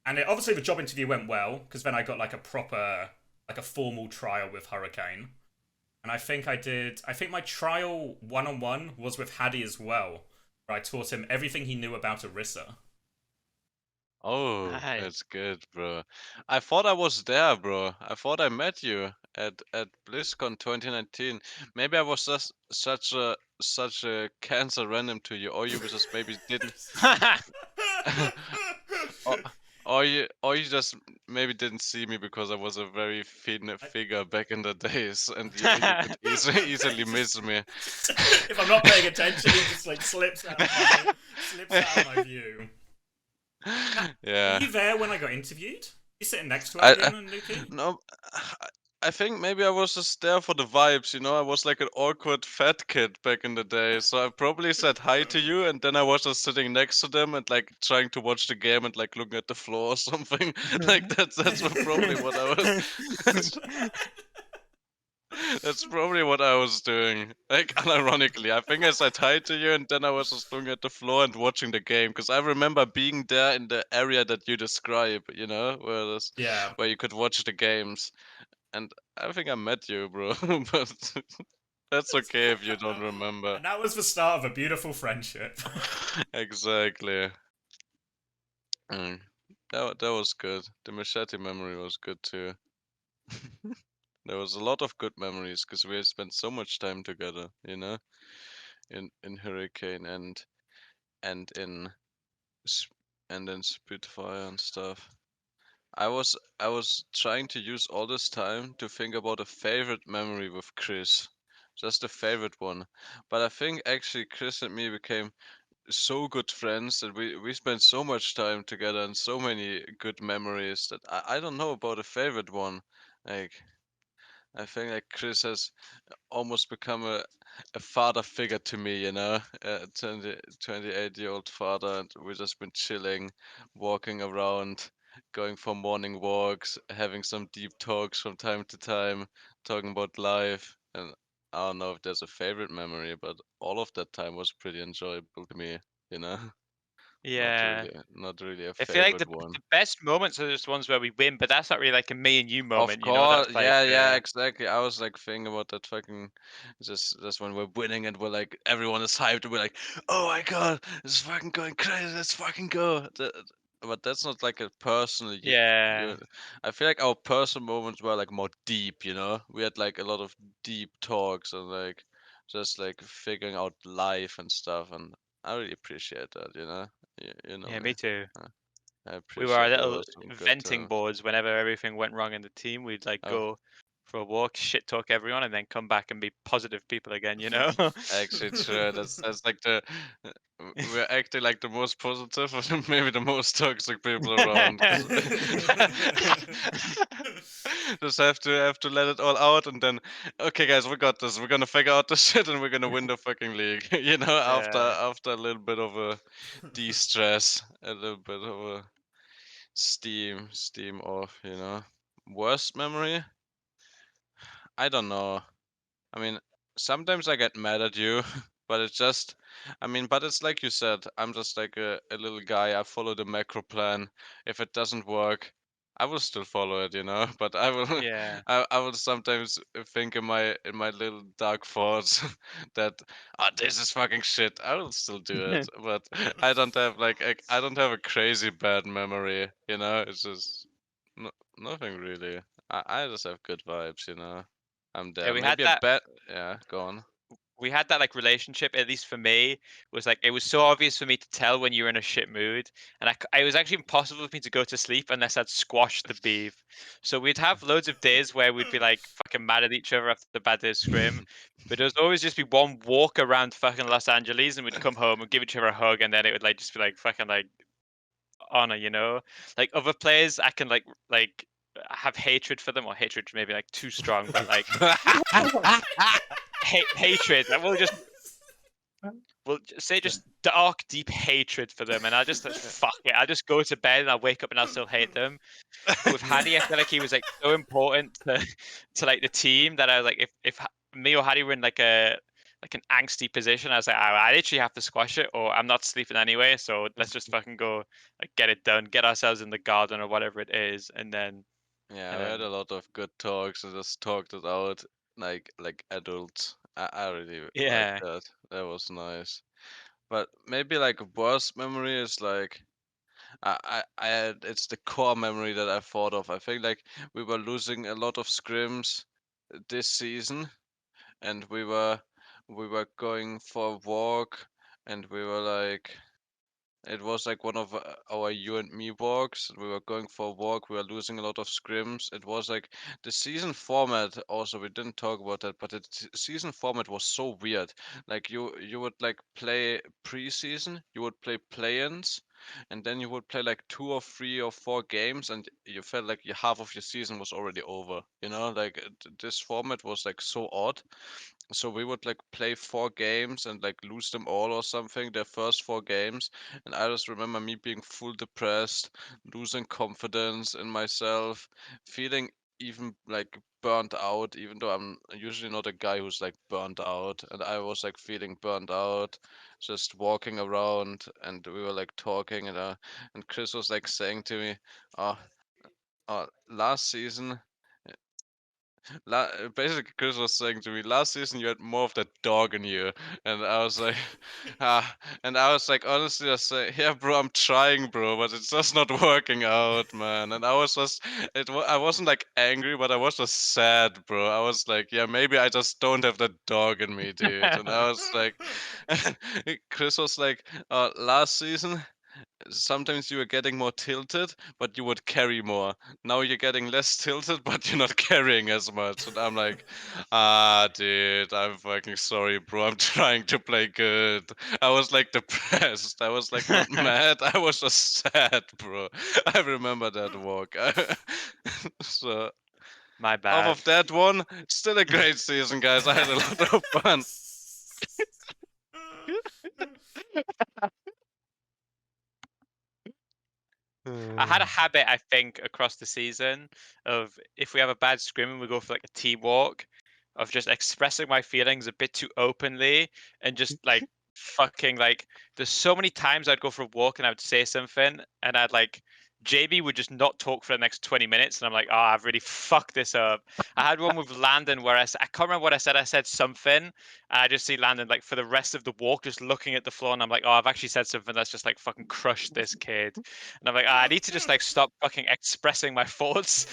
And obviously the job interview went well, because then I got like a formal trial with Hurricane. And I think my trial one-on-one was with Hadi as well, where I taught him everything he knew about Orisa. Oh, Nice. that's good, bro. I thought I was there, bro. I thought I met you at BlizzCon 2019. Maybe I was just such a cancer random to you, or you just maybe didn't, or you just maybe didn't see me because I was a very thin figure back in the days, and you could easily miss me. If I'm not paying attention, he just like slips out of my view. Yeah. Were you there when I got interviewed? You sitting next to I- Albion and Nuki? No, I think maybe I was just there for the vibes, you know. I was like an awkward fat kid back in the day, so I probably said hi to you, and then I was just sitting next to them and like trying to watch the game and like looking at the floor or something. Like that's probably what I was. That's probably what I was doing. Like, unironically, I think I said hi to you, and then I was just looking at the floor and watching the game. Because I remember being there in the area that you describe, you know, Yeah. where you could watch the games. And I think I met you, bro. But that's okay if you don't remember. And that was the start of a beautiful friendship. Exactly. Mm. That was good. The machete memory was good too. There was a lot of good memories because we spent so much time together, you know, in Hurricane and in Sp- and in Spitfire and stuff. I was trying to use all this time to think about a favorite memory with Chris, just a favorite one. But I think actually Chris and me became so good friends that we spent so much time together and so many good memories that I don't know about a favorite one. Like I think like Chris has almost become a father figure to me, you know, a 28-year-old father, and we've just been chilling, walking around, going for morning walks, having some deep talks from time to time, talking about life. And I don't know if there's a favorite memory, but all of that time was pretty enjoyable to me, you know. Yeah. Not really a I feel like favorite one. the best moments are just ones where we win, but that's not really like a me and you Of moment, you know? course, That's like, yeah, exactly. I was like thinking about that fucking just when we're winning and we're like everyone is hyped and we're like, oh my god, this is fucking going crazy, let's fucking go. But that's not like a personal. yeah. I feel like our personal moments were like more deep, you know. We had like a lot of deep talks and like just like figuring out life and stuff, and I really appreciate that, you know. You know Yeah, me. me too. I We were our appreciate little those some good venting times. boards whenever everything went wrong in the team. We'd like Oh. go for a walk, shit talk everyone, and then come back and be positive people again, you know? Actually, true. That's like the we're acting like the most positive and maybe the most toxic people around. 'Cause Just have to let it all out, and then, okay, guys, we got this. We're gonna figure out the shit, and we're gonna win the fucking league. After Yeah. a little bit of a de-stress, a little bit of a steam off. Worst memory? I don't know. I mean, sometimes I get mad at you, but it's just, but it's like you said, I'm just like a little guy. I follow the macro plan. If it doesn't work, I will still follow it, But I will, Yeah. I will sometimes think in my little dark thoughts that, this is fucking shit. I will still do it, but I don't have I don't have a crazy bad memory, It's just no, nothing really. I just have good vibes. I'm Yeah, there. Maybe a bet. Yeah, go on. we had that like relationship, at least for me, was like it was so obvious for me to tell when you were in a shit mood, and it was actually impossible for me to go to sleep unless I'd squashed the beef. So we'd have loads of days where we'd be like fucking mad at each other after the bad day's scrim, but there would always just be one walk around fucking Los Angeles, and we'd come home and give each other a hug, and then it would like just be like fucking like honor. Like other players, I can like have hatred for them, or hatred maybe like too strong, but like hatred. I will just say just dark, deep hatred for them, and I just fuck it. I just go to bed and I wake up and I still hate them. But with Hadi, I feel like he was like so important to like the team that I was like, if me or Hadi were in like an angsty position, I was like, I literally have to squash it, or I'm not sleeping anyway. So let's just fucking go like get it done, get ourselves in the garden or whatever it is, and then Yeah, we had a lot of good talks and just talked it out like adults. I really like yeah. that. That was nice. But maybe like a worst memory is like it's the core memory that I thought of. I think like we were losing a lot of scrims this season, and we were going for a walk, and we were like, it was like one of our you and me walks. We were going for a walk. We were losing a lot of scrims. It was like the season format. Also, we didn't talk about that, but the season format was so weird. Like you would like play preseason. You would play play-ins, and then you would play like 2 or 3 or 4 games, and you felt like half of your season was already over. Like this format was like so odd. So we would like play 4 games and like lose them all or something, their first 4 games. And I just remember me being full depressed, losing confidence in myself, feeling even like burnt out, even though I'm usually not a guy who's like burnt out. And I was like feeling burnt out, just walking around, and we were like talking, and Chris was like saying to me, oh, last season, basically, Chris was saying to me, last season you had more of that dog in you, and I was like, honestly, I say, yeah, bro, I'm trying, bro, but it's just not working out, man. And I was just, I wasn't like angry, but I was just sad, bro. I was like, yeah, maybe I just don't have that dog in me, dude. And I was like, Chris was like, last season sometimes you were getting more tilted, but you would carry more. Now you're getting less tilted, but you're not carrying as much. And I'm like, dude, I'm fucking sorry, bro. I'm trying to play good. I was like depressed. I was like not mad. I was just sad, bro. I remember that walk. So, My off bad. of that one, still a great season, guys. I had a lot of fun. I had a habit, I think, across the season of if we have a bad scrim and we go for like a team walk, of just expressing my feelings a bit too openly and just like fucking like. There's so many times I'd go for a walk and I would say something and I'd like. JB would just not talk for the next 20 minutes, and I'm like, oh, I've really fucked this up. I had one with Landon where I can't remember what I said. I said something, and I just see Landon like for the rest of the walk just looking at the floor, and I'm like, oh, I've actually said something that's just like fucking crushed this kid. And I'm like, I need to just like stop fucking expressing my thoughts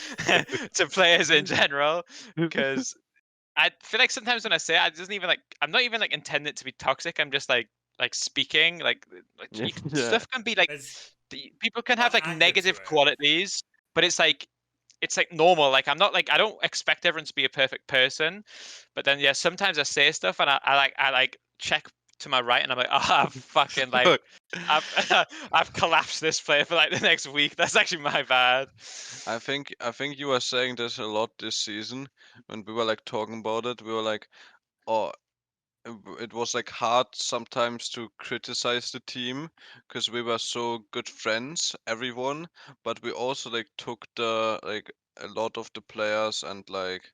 to players in general, because I feel like sometimes when I say it, it doesn't even like I'm not even like intended to be toxic. I'm just like speaking like stuff can be like There's people can a lot have of like anger to negative it. qualities, but it's like normal. Like I'm not like I don't expect everyone to be a perfect person, but then yeah, sometimes I say stuff and I like check to my right, and I'm like, I've fucking like, Look, I've collapsed this player for like the next week. That's actually my bad. I think you were saying this a lot this season when we were like talking about it. We were like, oh, it was like hard sometimes to criticize the team because we were so good friends, everyone, but we also like took the like a lot of the players and like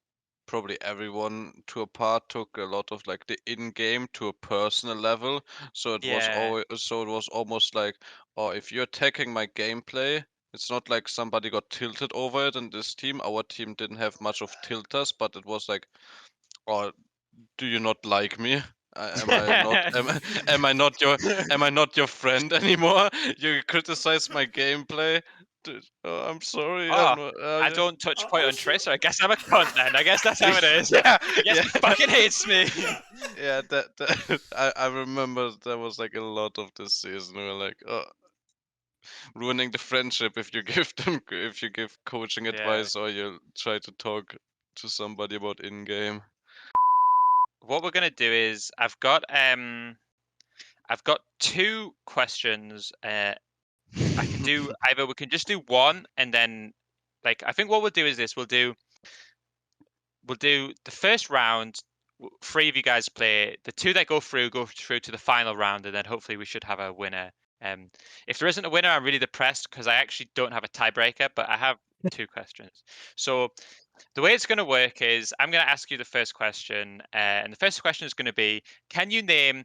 probably everyone to a part took a lot of like the in-game to a personal level. So it was Yeah. almost like, oh, if you're attacking my gameplay, it's not like somebody got tilted over it in this team. Our team didn't have much of tilters, but it was like, oh, do you not like me? Am I not am I not your friend anymore? You criticize my gameplay. Oh, I'm sorry. Oh, I'm not, I don't touch point I on feel- Tracer. I guess I'm a cunt then. I guess that's how it is. Yeah, I guess he fucking hates me. yeah. That I remember there was like a lot of this season. We were like, oh, ruining the friendship if you give coaching Yeah. advice or you try to talk to somebody about in-game. What we're gonna do is I've got 2 questions. I can do either we can just do one and then like I think what we'll do is this. We'll do the first round. 3 of you guys play. The 2 that go through to the final round, and then hopefully we should have a winner. If there isn't a winner, I'm really depressed because I actually don't have a tiebreaker, but I have 2 questions. So the way it's going to work is I'm going to ask you the first question, and the first question is going to be: can you name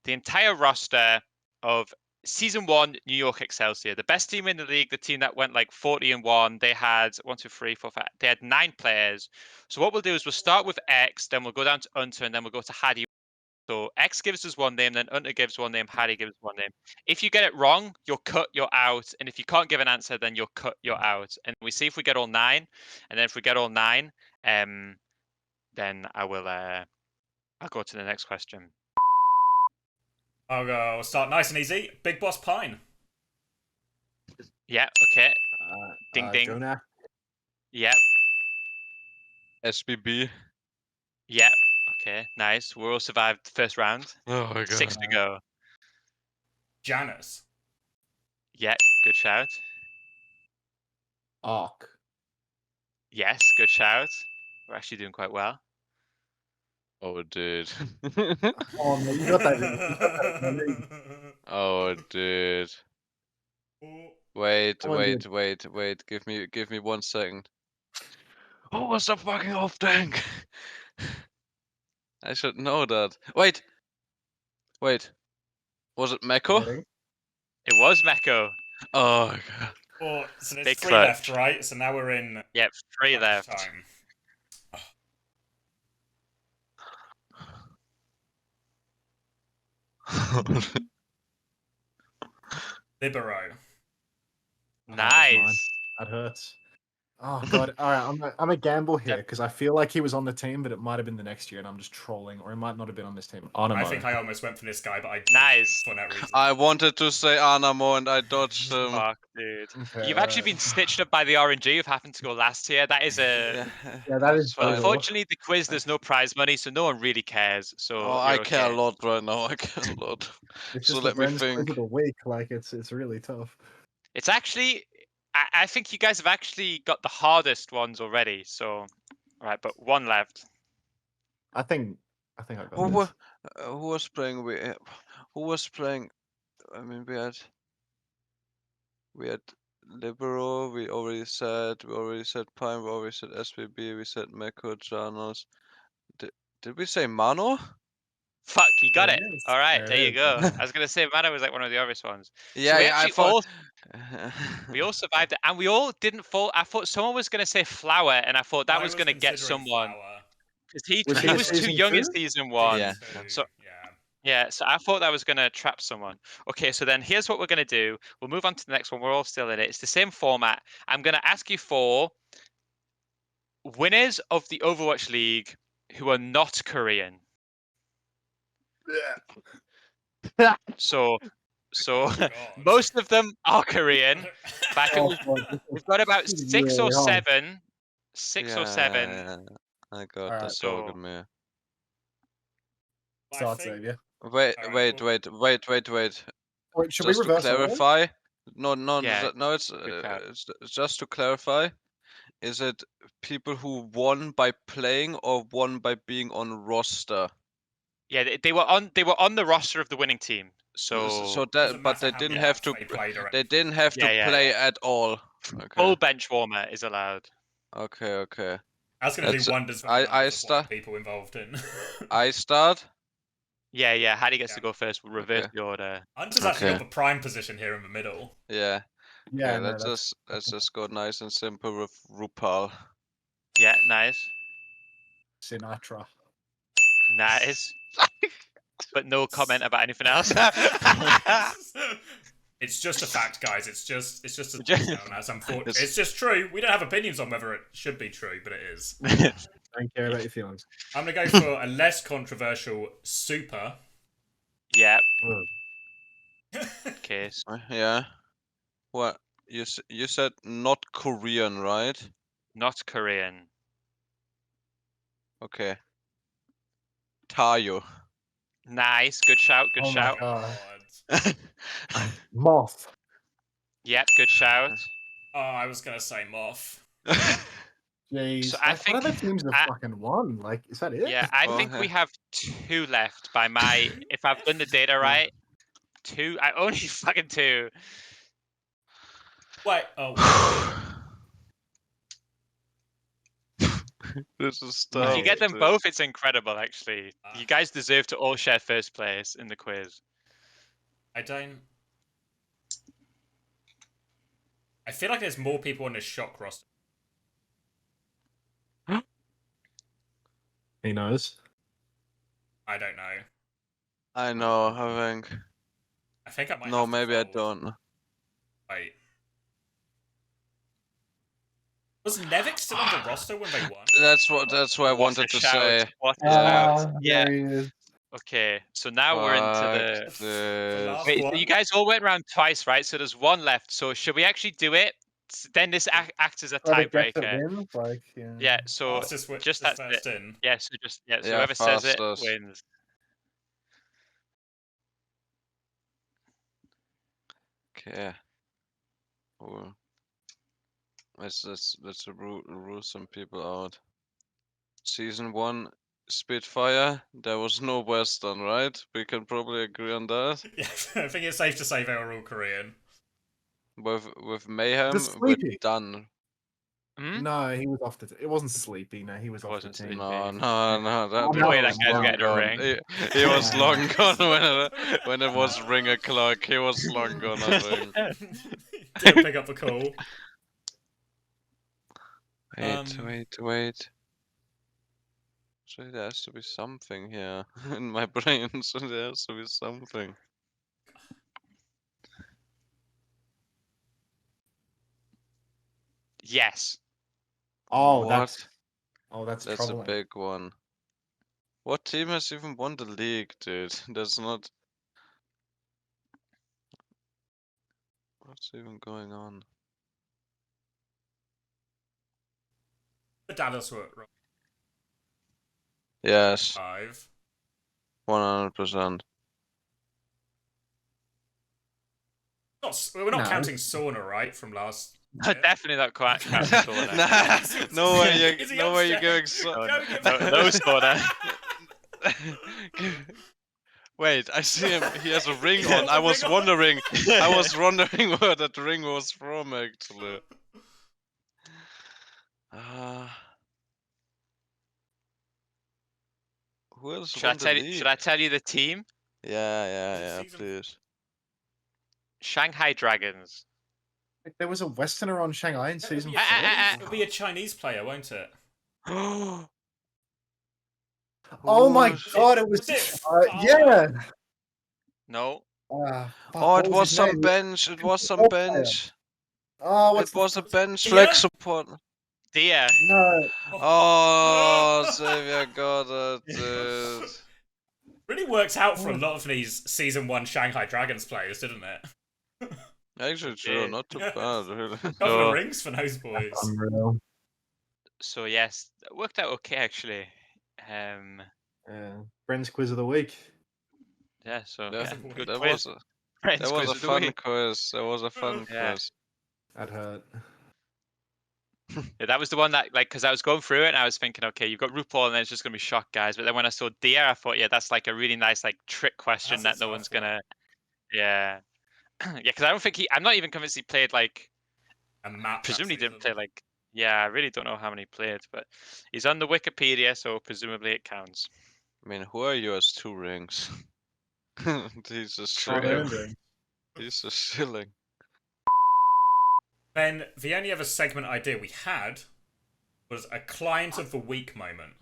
the entire roster of Season 1 New York Excelsior, the best team in the league, the team that went like 40-1? They had 1, 2, 3, 4, 5. They had 9 players. So what we'll do is we'll start with X, then we'll go down to Unter, and then we'll go to Hadi. So X gives us one name, then Unter gives one name, Hadi gives one name. If you get it wrong, you're cut, you're out. And if you can't give an answer, then you're cut, you're out. And we see if we get all 9. And then if we get all 9, then I'll go to the next question. I'll start nice and easy. Big Boss Pine. Yeah, okay. Ding ding. Jonah. Yep. SBB. Yep. Okay, nice. We all survived the first round. Oh my god. 6 to go. Janus. Yeah, good shout. Ark. Yes, good shout. We're actually doing quite well. Oh, dude. Oh no, you got that. Oh, dude. Wait. Give me 1 second. Who was the fucking off tank? I should know that. Wait. Was it Meko? It was Meko. Oh god. Oh, so there's Big 3 clutch. left, right? So now we're in Yep, 3 crunch left. time. Libero. Nice. That hurts. Oh god! All right, I'm a gamble here because I feel like he was on the team, but it might have been the next year, and I'm just trolling, or he might not have been on this team. I think I almost went for this guy, but I didn't Nice. for that reason. I wanted to say Anamo and I dodged him. Fuck, dude. Okay, You've actually been stitched up by the RNG of having to go last here. That is a. Yeah, that is. Well, brutal. unfortunately, the quiz there's no prize money, so no one really cares. So Oh, I you're care okay. a lot right now. I care a lot. It's So just let the me Bren's quiz think. of the week. Like it's really tough. It's actually, I think you guys have actually got the hardest ones already. So, right, but 1 left. I think I got Who this. was playing? Who was playing? I mean, we had Libero. We already said Pine. We already said SBB. We said Meko, Janos. Did we say Mano? Fuck, you got There it. it is. All right, There there it you is. go. I was gonna say Mana was like one of the obvious ones. Yeah, So we yeah. I actually thought. we all survived it, and we all didn't fall. I thought someone was gonna say Flower, and I thought that I was gonna get considering someone Flower. because he Was he he was too season young in 2? season 1. Yeah. So yeah. yeah, so I thought that was gonna trap someone. Okay, so then here's what we're gonna do. We'll move on to the next one. We're all still in it. It's the same format. I'm gonna ask you for winners of the Overwatch League who are not Korean. So Oh, God. most of them are Korean. But I think we've got about This is 6 or really hard. 7. 6 or 7. Yeah. I got Alright. the dog in me. I Start think save, yeah. Wait, Alright, wait, cool. wait. Wait, should we Just to reverse order? clarify, no, Yeah, it's shout. just to clarify. Is it people who won by playing or won by being on roster? Yeah, they were on the roster of the winning team. So Doesn't But matter they how didn't many have laps to. they played or They anything. didn't have to Yeah, play yeah. at all. Okay. full bench warmer is allowed. Okay. That's going to do That's- wonders for the I numbers of start. white people involved in. I start. Yeah. Hadi gets to Yeah. go first. We'll reverse Okay. the order. Hunter's actually Okay. got the prime position here in the middle. Yeah. Yeah, Okay, no, let's just go nice and simple with RuPaul. Yeah, nice. Sinatra. Nice. But no comment about anything else. It's just a fact, guys. It's just a Just- touchdown. That's unfortunate. It's just true. We don't have opinions on whether it should be true, but it is. Don't care about your feelings. I'm gonna go for a less controversial super. Yeah. Ugh. Case. Yeah. What you said not Korean, right? Not Korean. Okay. Tayo. Nice. Good shout. Good Oh my shout. god. Moth. Yep. Good shout. Oh, I was gonna say Moth. Jeez. So I Like, what other think teams have fucking won? Like, is that it? Yeah, I Oh, think we okay. have 2 left by my. If I've done the data right, 2. I only fucking 2. Wait. Oh. This is If tough. you get them both, it's incredible. Actually, Ah. you guys deserve to all share first place in the quiz. I don't. I feel like there's more people on this shock roster. He knows. I don't know. I know, I think. I think I might. No, have to maybe I fold. don't. Wait. Was Nevik still on the roster when they won? That's what I What wanted a to shout. say. What a shout. Yeah. There he is. Okay. So now we're into the. Fuck this. last Wait, so one. you guys all went round twice, right? So there's 1 left. So should we actually do it? Then this acts as a Try to get the tiebreaker. wins, like, yeah. Yeah. So Fastest just that's that's it. first in. Yeah. So just So Yeah, whoever says it fastest. wins. Okay. Cool. Let's rule some people out. Season 1 Spitfire. There was no Western, right? We can probably agree on that. Yeah, I think it's safe to say they were all Korean. With Mayhem, Just we're Sleepy. done. Hmm? No, he was off the. It wasn't Sleepy. No, he was off the Wasn't team. Sleepy. No, that, Oh, that no way that was guy's long getting a gone. ring. He was Yeah. long gone when it was ring o'clock. He was long gone, I think. Didn't pick up the call. Wait. So there has to be something here in my brain. So there has to be something. Yes. Oh, What? that's That's troubling. a big one. What team has even won the league, dude? That's not. What's even going on? The Dallas were Yes, 5. 100%. We're not No. counting Sauna, right? From last. Definitely not quite counting Sauna. Nah, no way Is he no way you're upstairs? going so. No, no Sauna. Wait, I see him. He has a ring He has on. a I was ring on. wondering. I was wondering where that ring was from, actually. Who else Should won I the tell you? league? Should I tell you the team? Yeah, Season- please. Shanghai Dragons. There was a Westerner on Shanghai in season 4. It'll be a Chinese player, won't it? Oh my Who's- god, it was. Was it? Yeah. No. Fuck, Oh, what it was his some name? bench. It was some football player. bench. Oh, what's It was a bench Yeah? flex support. Dear. No. Oh, Xavier got it, dude. Really works out for a lot of these season 1 Shanghai Dragons players, didn't it? Actually, true. did. Not too Yeah. bad, really. Couple of rings for those boys. Unreal. So yes, it worked out okay actually. Yeah. Friends quiz of the week. Yeah, so Yeah, good that quiz. was a Friends that was quiz a of the fun week. quiz. That was a fun Yeah. quiz. That hurt. Yeah, that was the one that, like, because I was going through it and I was thinking, okay, you've got RuPaul and then it's just going to be shock guys. But then when I saw Deer, I thought, yeah, that's like a really nice, like, trick question That's that a no one's tough one. going to, yeah. Yeah, because I don't think I'm not even convinced he played, like, A map. presumably that didn't play, season. like, yeah, I really don't know how many he played, but he's on the Wikipedia, so presumably it counts. I mean, who are yours 2 rings? He's a True. shilling. He's a shilling. Then the only other segment idea we had was a client of the week moment.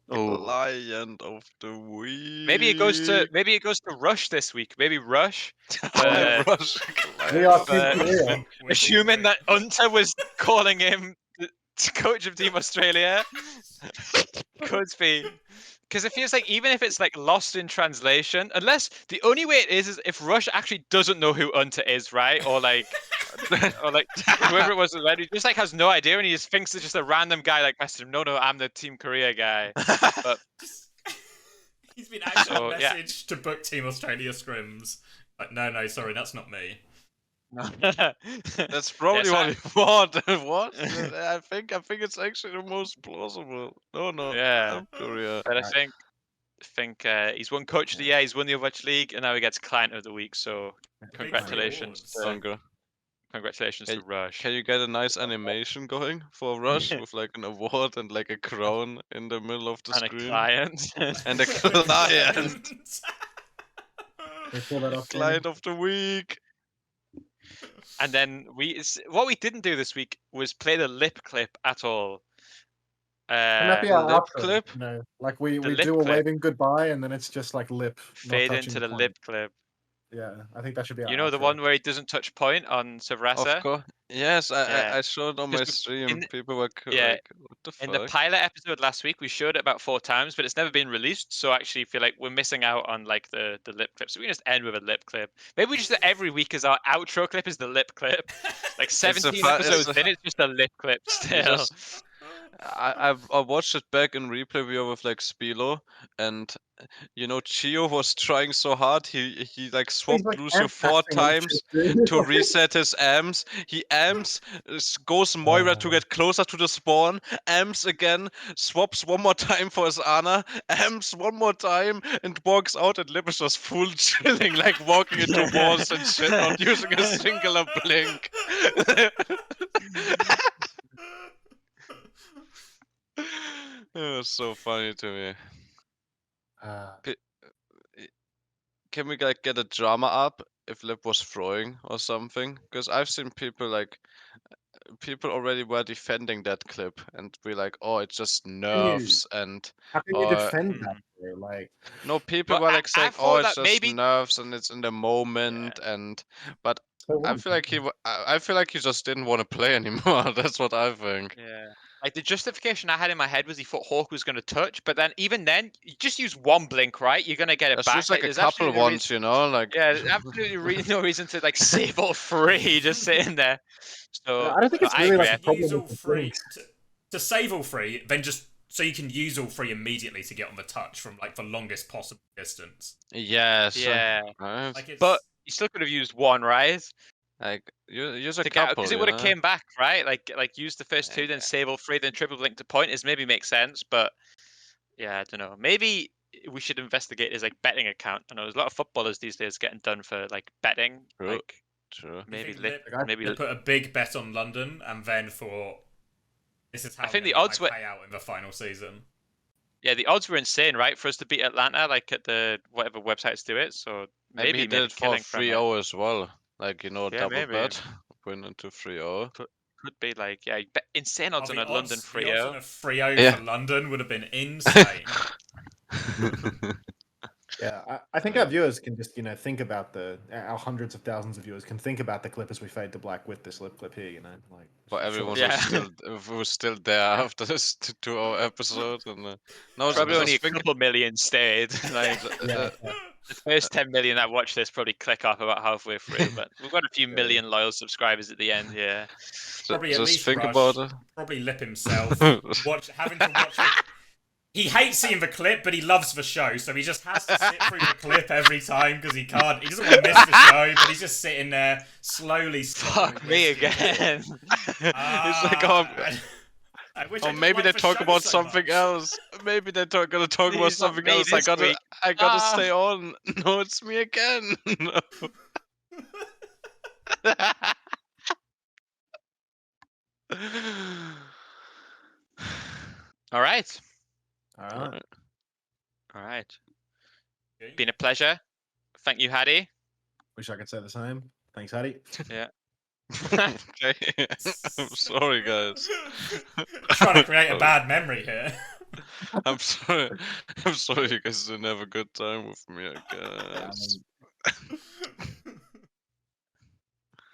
Client of the week. Maybe it goes to Rush this week. Maybe Rush. Rush We are client. Team Korea. Assuming that Unter was calling him the coach of Team Australia, could be. Because it feels like even if it's like lost in translation, unless the only way it is if Rush actually doesn't know who Unter is, right? Or like whoever it was, he just like has no idea and he just thinks it's just a random guy like messaged him. No, I'm the Team Korea guy. But He's been actually So, yeah. messaged to book Team Australia scrims. Like, no, sorry, that's not me. That's probably Yes, what he want. What? I think it's actually the most plausible. No, Yeah. I'm Korea. But I think he's won Coach of the Year, he's won the Overwatch League, and now he gets Client of the Week. So congratulations, Big three to, congratulations to Rush. Can you get a nice animation going for Rush with like an award and like a crown in the middle of the And a screen? client. And a client. We pull that off. Client of the week. And then what we didn't do this week was play the lip clip at all. Can that be the our lip outro? clip? You know, like we lip do a clip. waving goodbye, and then it's just like lip not Fade touching into the point. lip clip. Yeah, I think that should be our You know the outro. one where he doesn't touch point on Savrasa? Of course. Yes, Yeah. I showed on my Because stream. People were yeah, like, what the in the fuck? pilot episode last week, we showed it about 4 times, but it's never been released. So I actually feel like we're missing out on like the lip clip. So we can just end with a lip clip. Maybe we just every week as our outro clip is the lip clip. Like 17 episodes in, it's just a lip clip still. I watched it back in replay view with like Spilo, and you know Chio was trying so hard. He like swapped like Lucio 4 times to reset his amps. He amps, goes Moira to get closer to the spawn, amps again, swaps one more time for his Ana, amps one more time, and walks out. And Lip is just full chilling, like walking into walls and shit, not using a singular blink. It was so funny to me. Can we like get a drama up if Lip was throwing or something? Because I've seen people already were defending that clip and be like, oh, it's just nerves and How can you defend that? Bro? Like, no, people Well, were like I saying, thought oh, it's that just maybe- nerves and it's in the moment and but so I what? feel like I feel like he just didn't want to play anymore. That's what I think. Yeah. Like the justification I had in my head was he thought Hawk was going to touch, but then even then, you just use one blink, right? You're going to get it There's back. just like a there's couple absolutely no ones, you know, like Yeah, there's absolutely no reason to like save all 3 just sitting there. So I don't think no, it's I really agree. like a problem Use all with the 3 blinks. to save all 3, then just so you can use all 3 immediately to get on the touch from like the longest possible distance. yes, Yeah, right? Like it's, but you still could have used 1, right? Like use a To get couple, because it you would have know? came back, right? Like use the first 2, then Yeah. save all 3, then triple blink to point is maybe makes sense. But yeah, I don't know. Maybe we should investigate his like betting account. I know there's a lot of footballers these days getting done for like betting. True. Like True. maybe they put a big bet on London and then thought this is how I think the I odds were pay out in the final season. Yeah, the odds were insane, right, for us to beat Atlanta, like at the whatever websites do it. So Maybe he made did a it for killing from it. 3-0 as well. Like, you know, Yeah, double maybe. bet. Win into 3-0. Could be like insane odds on a London The odds on 3-0. a 3-0 Yeah. for London would have been insane. Yeah, I think our viewers can just, think about our hundreds of thousands of viewers can think about the clip as we fade to black with this lip clip here, like. For everyone Yeah. who's still there after this 2-hour episode. And, no, Probably just only a think- couple million stayed. Like Yeah. the first 10 million that watch this probably click off about halfway through, but we've got a few million loyal subscribers at the end. Yeah. Probably at just least think Rush, about it. probably Lip himself. Having to watch He hates seeing the clip, but he loves the show, so he just has to sit through the clip every time because he can't. He doesn't want to miss the show, but he's just sitting there slowly. Fuck me again. It's like, oh, or maybe they talk about something else. Maybe they're gonna talk about It's not something me else. this week. I gotta Ah. stay on. No, it's me again. No. All right. All right. All right. Been a pleasure. Thank you, Hadi. Wish I could say the same. Thanks, Hadi. Yeah. Okay. I'm sorry, guys. Trying to create a bad memory here. I'm sorry. I'm sorry you guys didn't have a good time with me, I guess.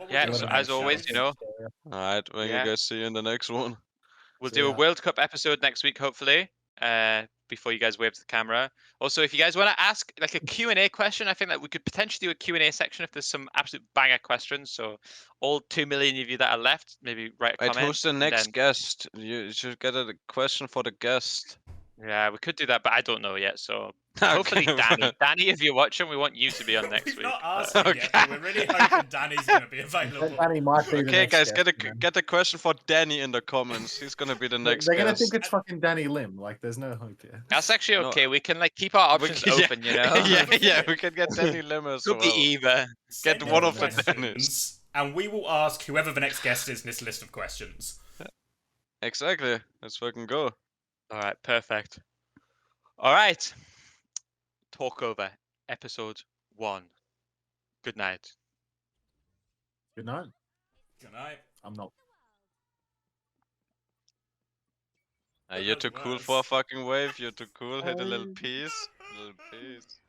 Yeah, so as always, you know, Alright, when you Yeah. guys see you in the next one. we'll So, do a yeah. World Cup episode next week, hopefully, before you guys wave to the camera. Also, if you guys want to ask like a Q&A question, I think that we could potentially do a Q&A section if there's some absolute banger questions. So all 2 million of you that are left, maybe write a Wait, comment. who's the and next then- guest? You should get a question for the guest. Yeah, we could do that, but I don't know yet. So hopefully Danny. Danny, if you're watching, we want you to be on next We've week. not asked but- him yet, but we're really hoping Danny's going to be available. Danny might be the Okay, next guys, guest, get a question for Danny in the comments. He's gonna be the next They're gonna guest. think it's fucking Danny Lim. Like, there's no hope here. That's actually No, okay. We can like keep our options yeah, open, you know. yeah, we can get Danny Lim as Could well. be either. Send Get in one the of the questions, Dennis. and we will ask whoever the next guest is in this list of questions. Exactly. Let's fucking go. All right, perfect. All right. Talk over episode 1. Good night. Good night. Good night. I'm not. You're too cool for a fucking wave. You're too cool. Hit a little Hey. piece. A little piece.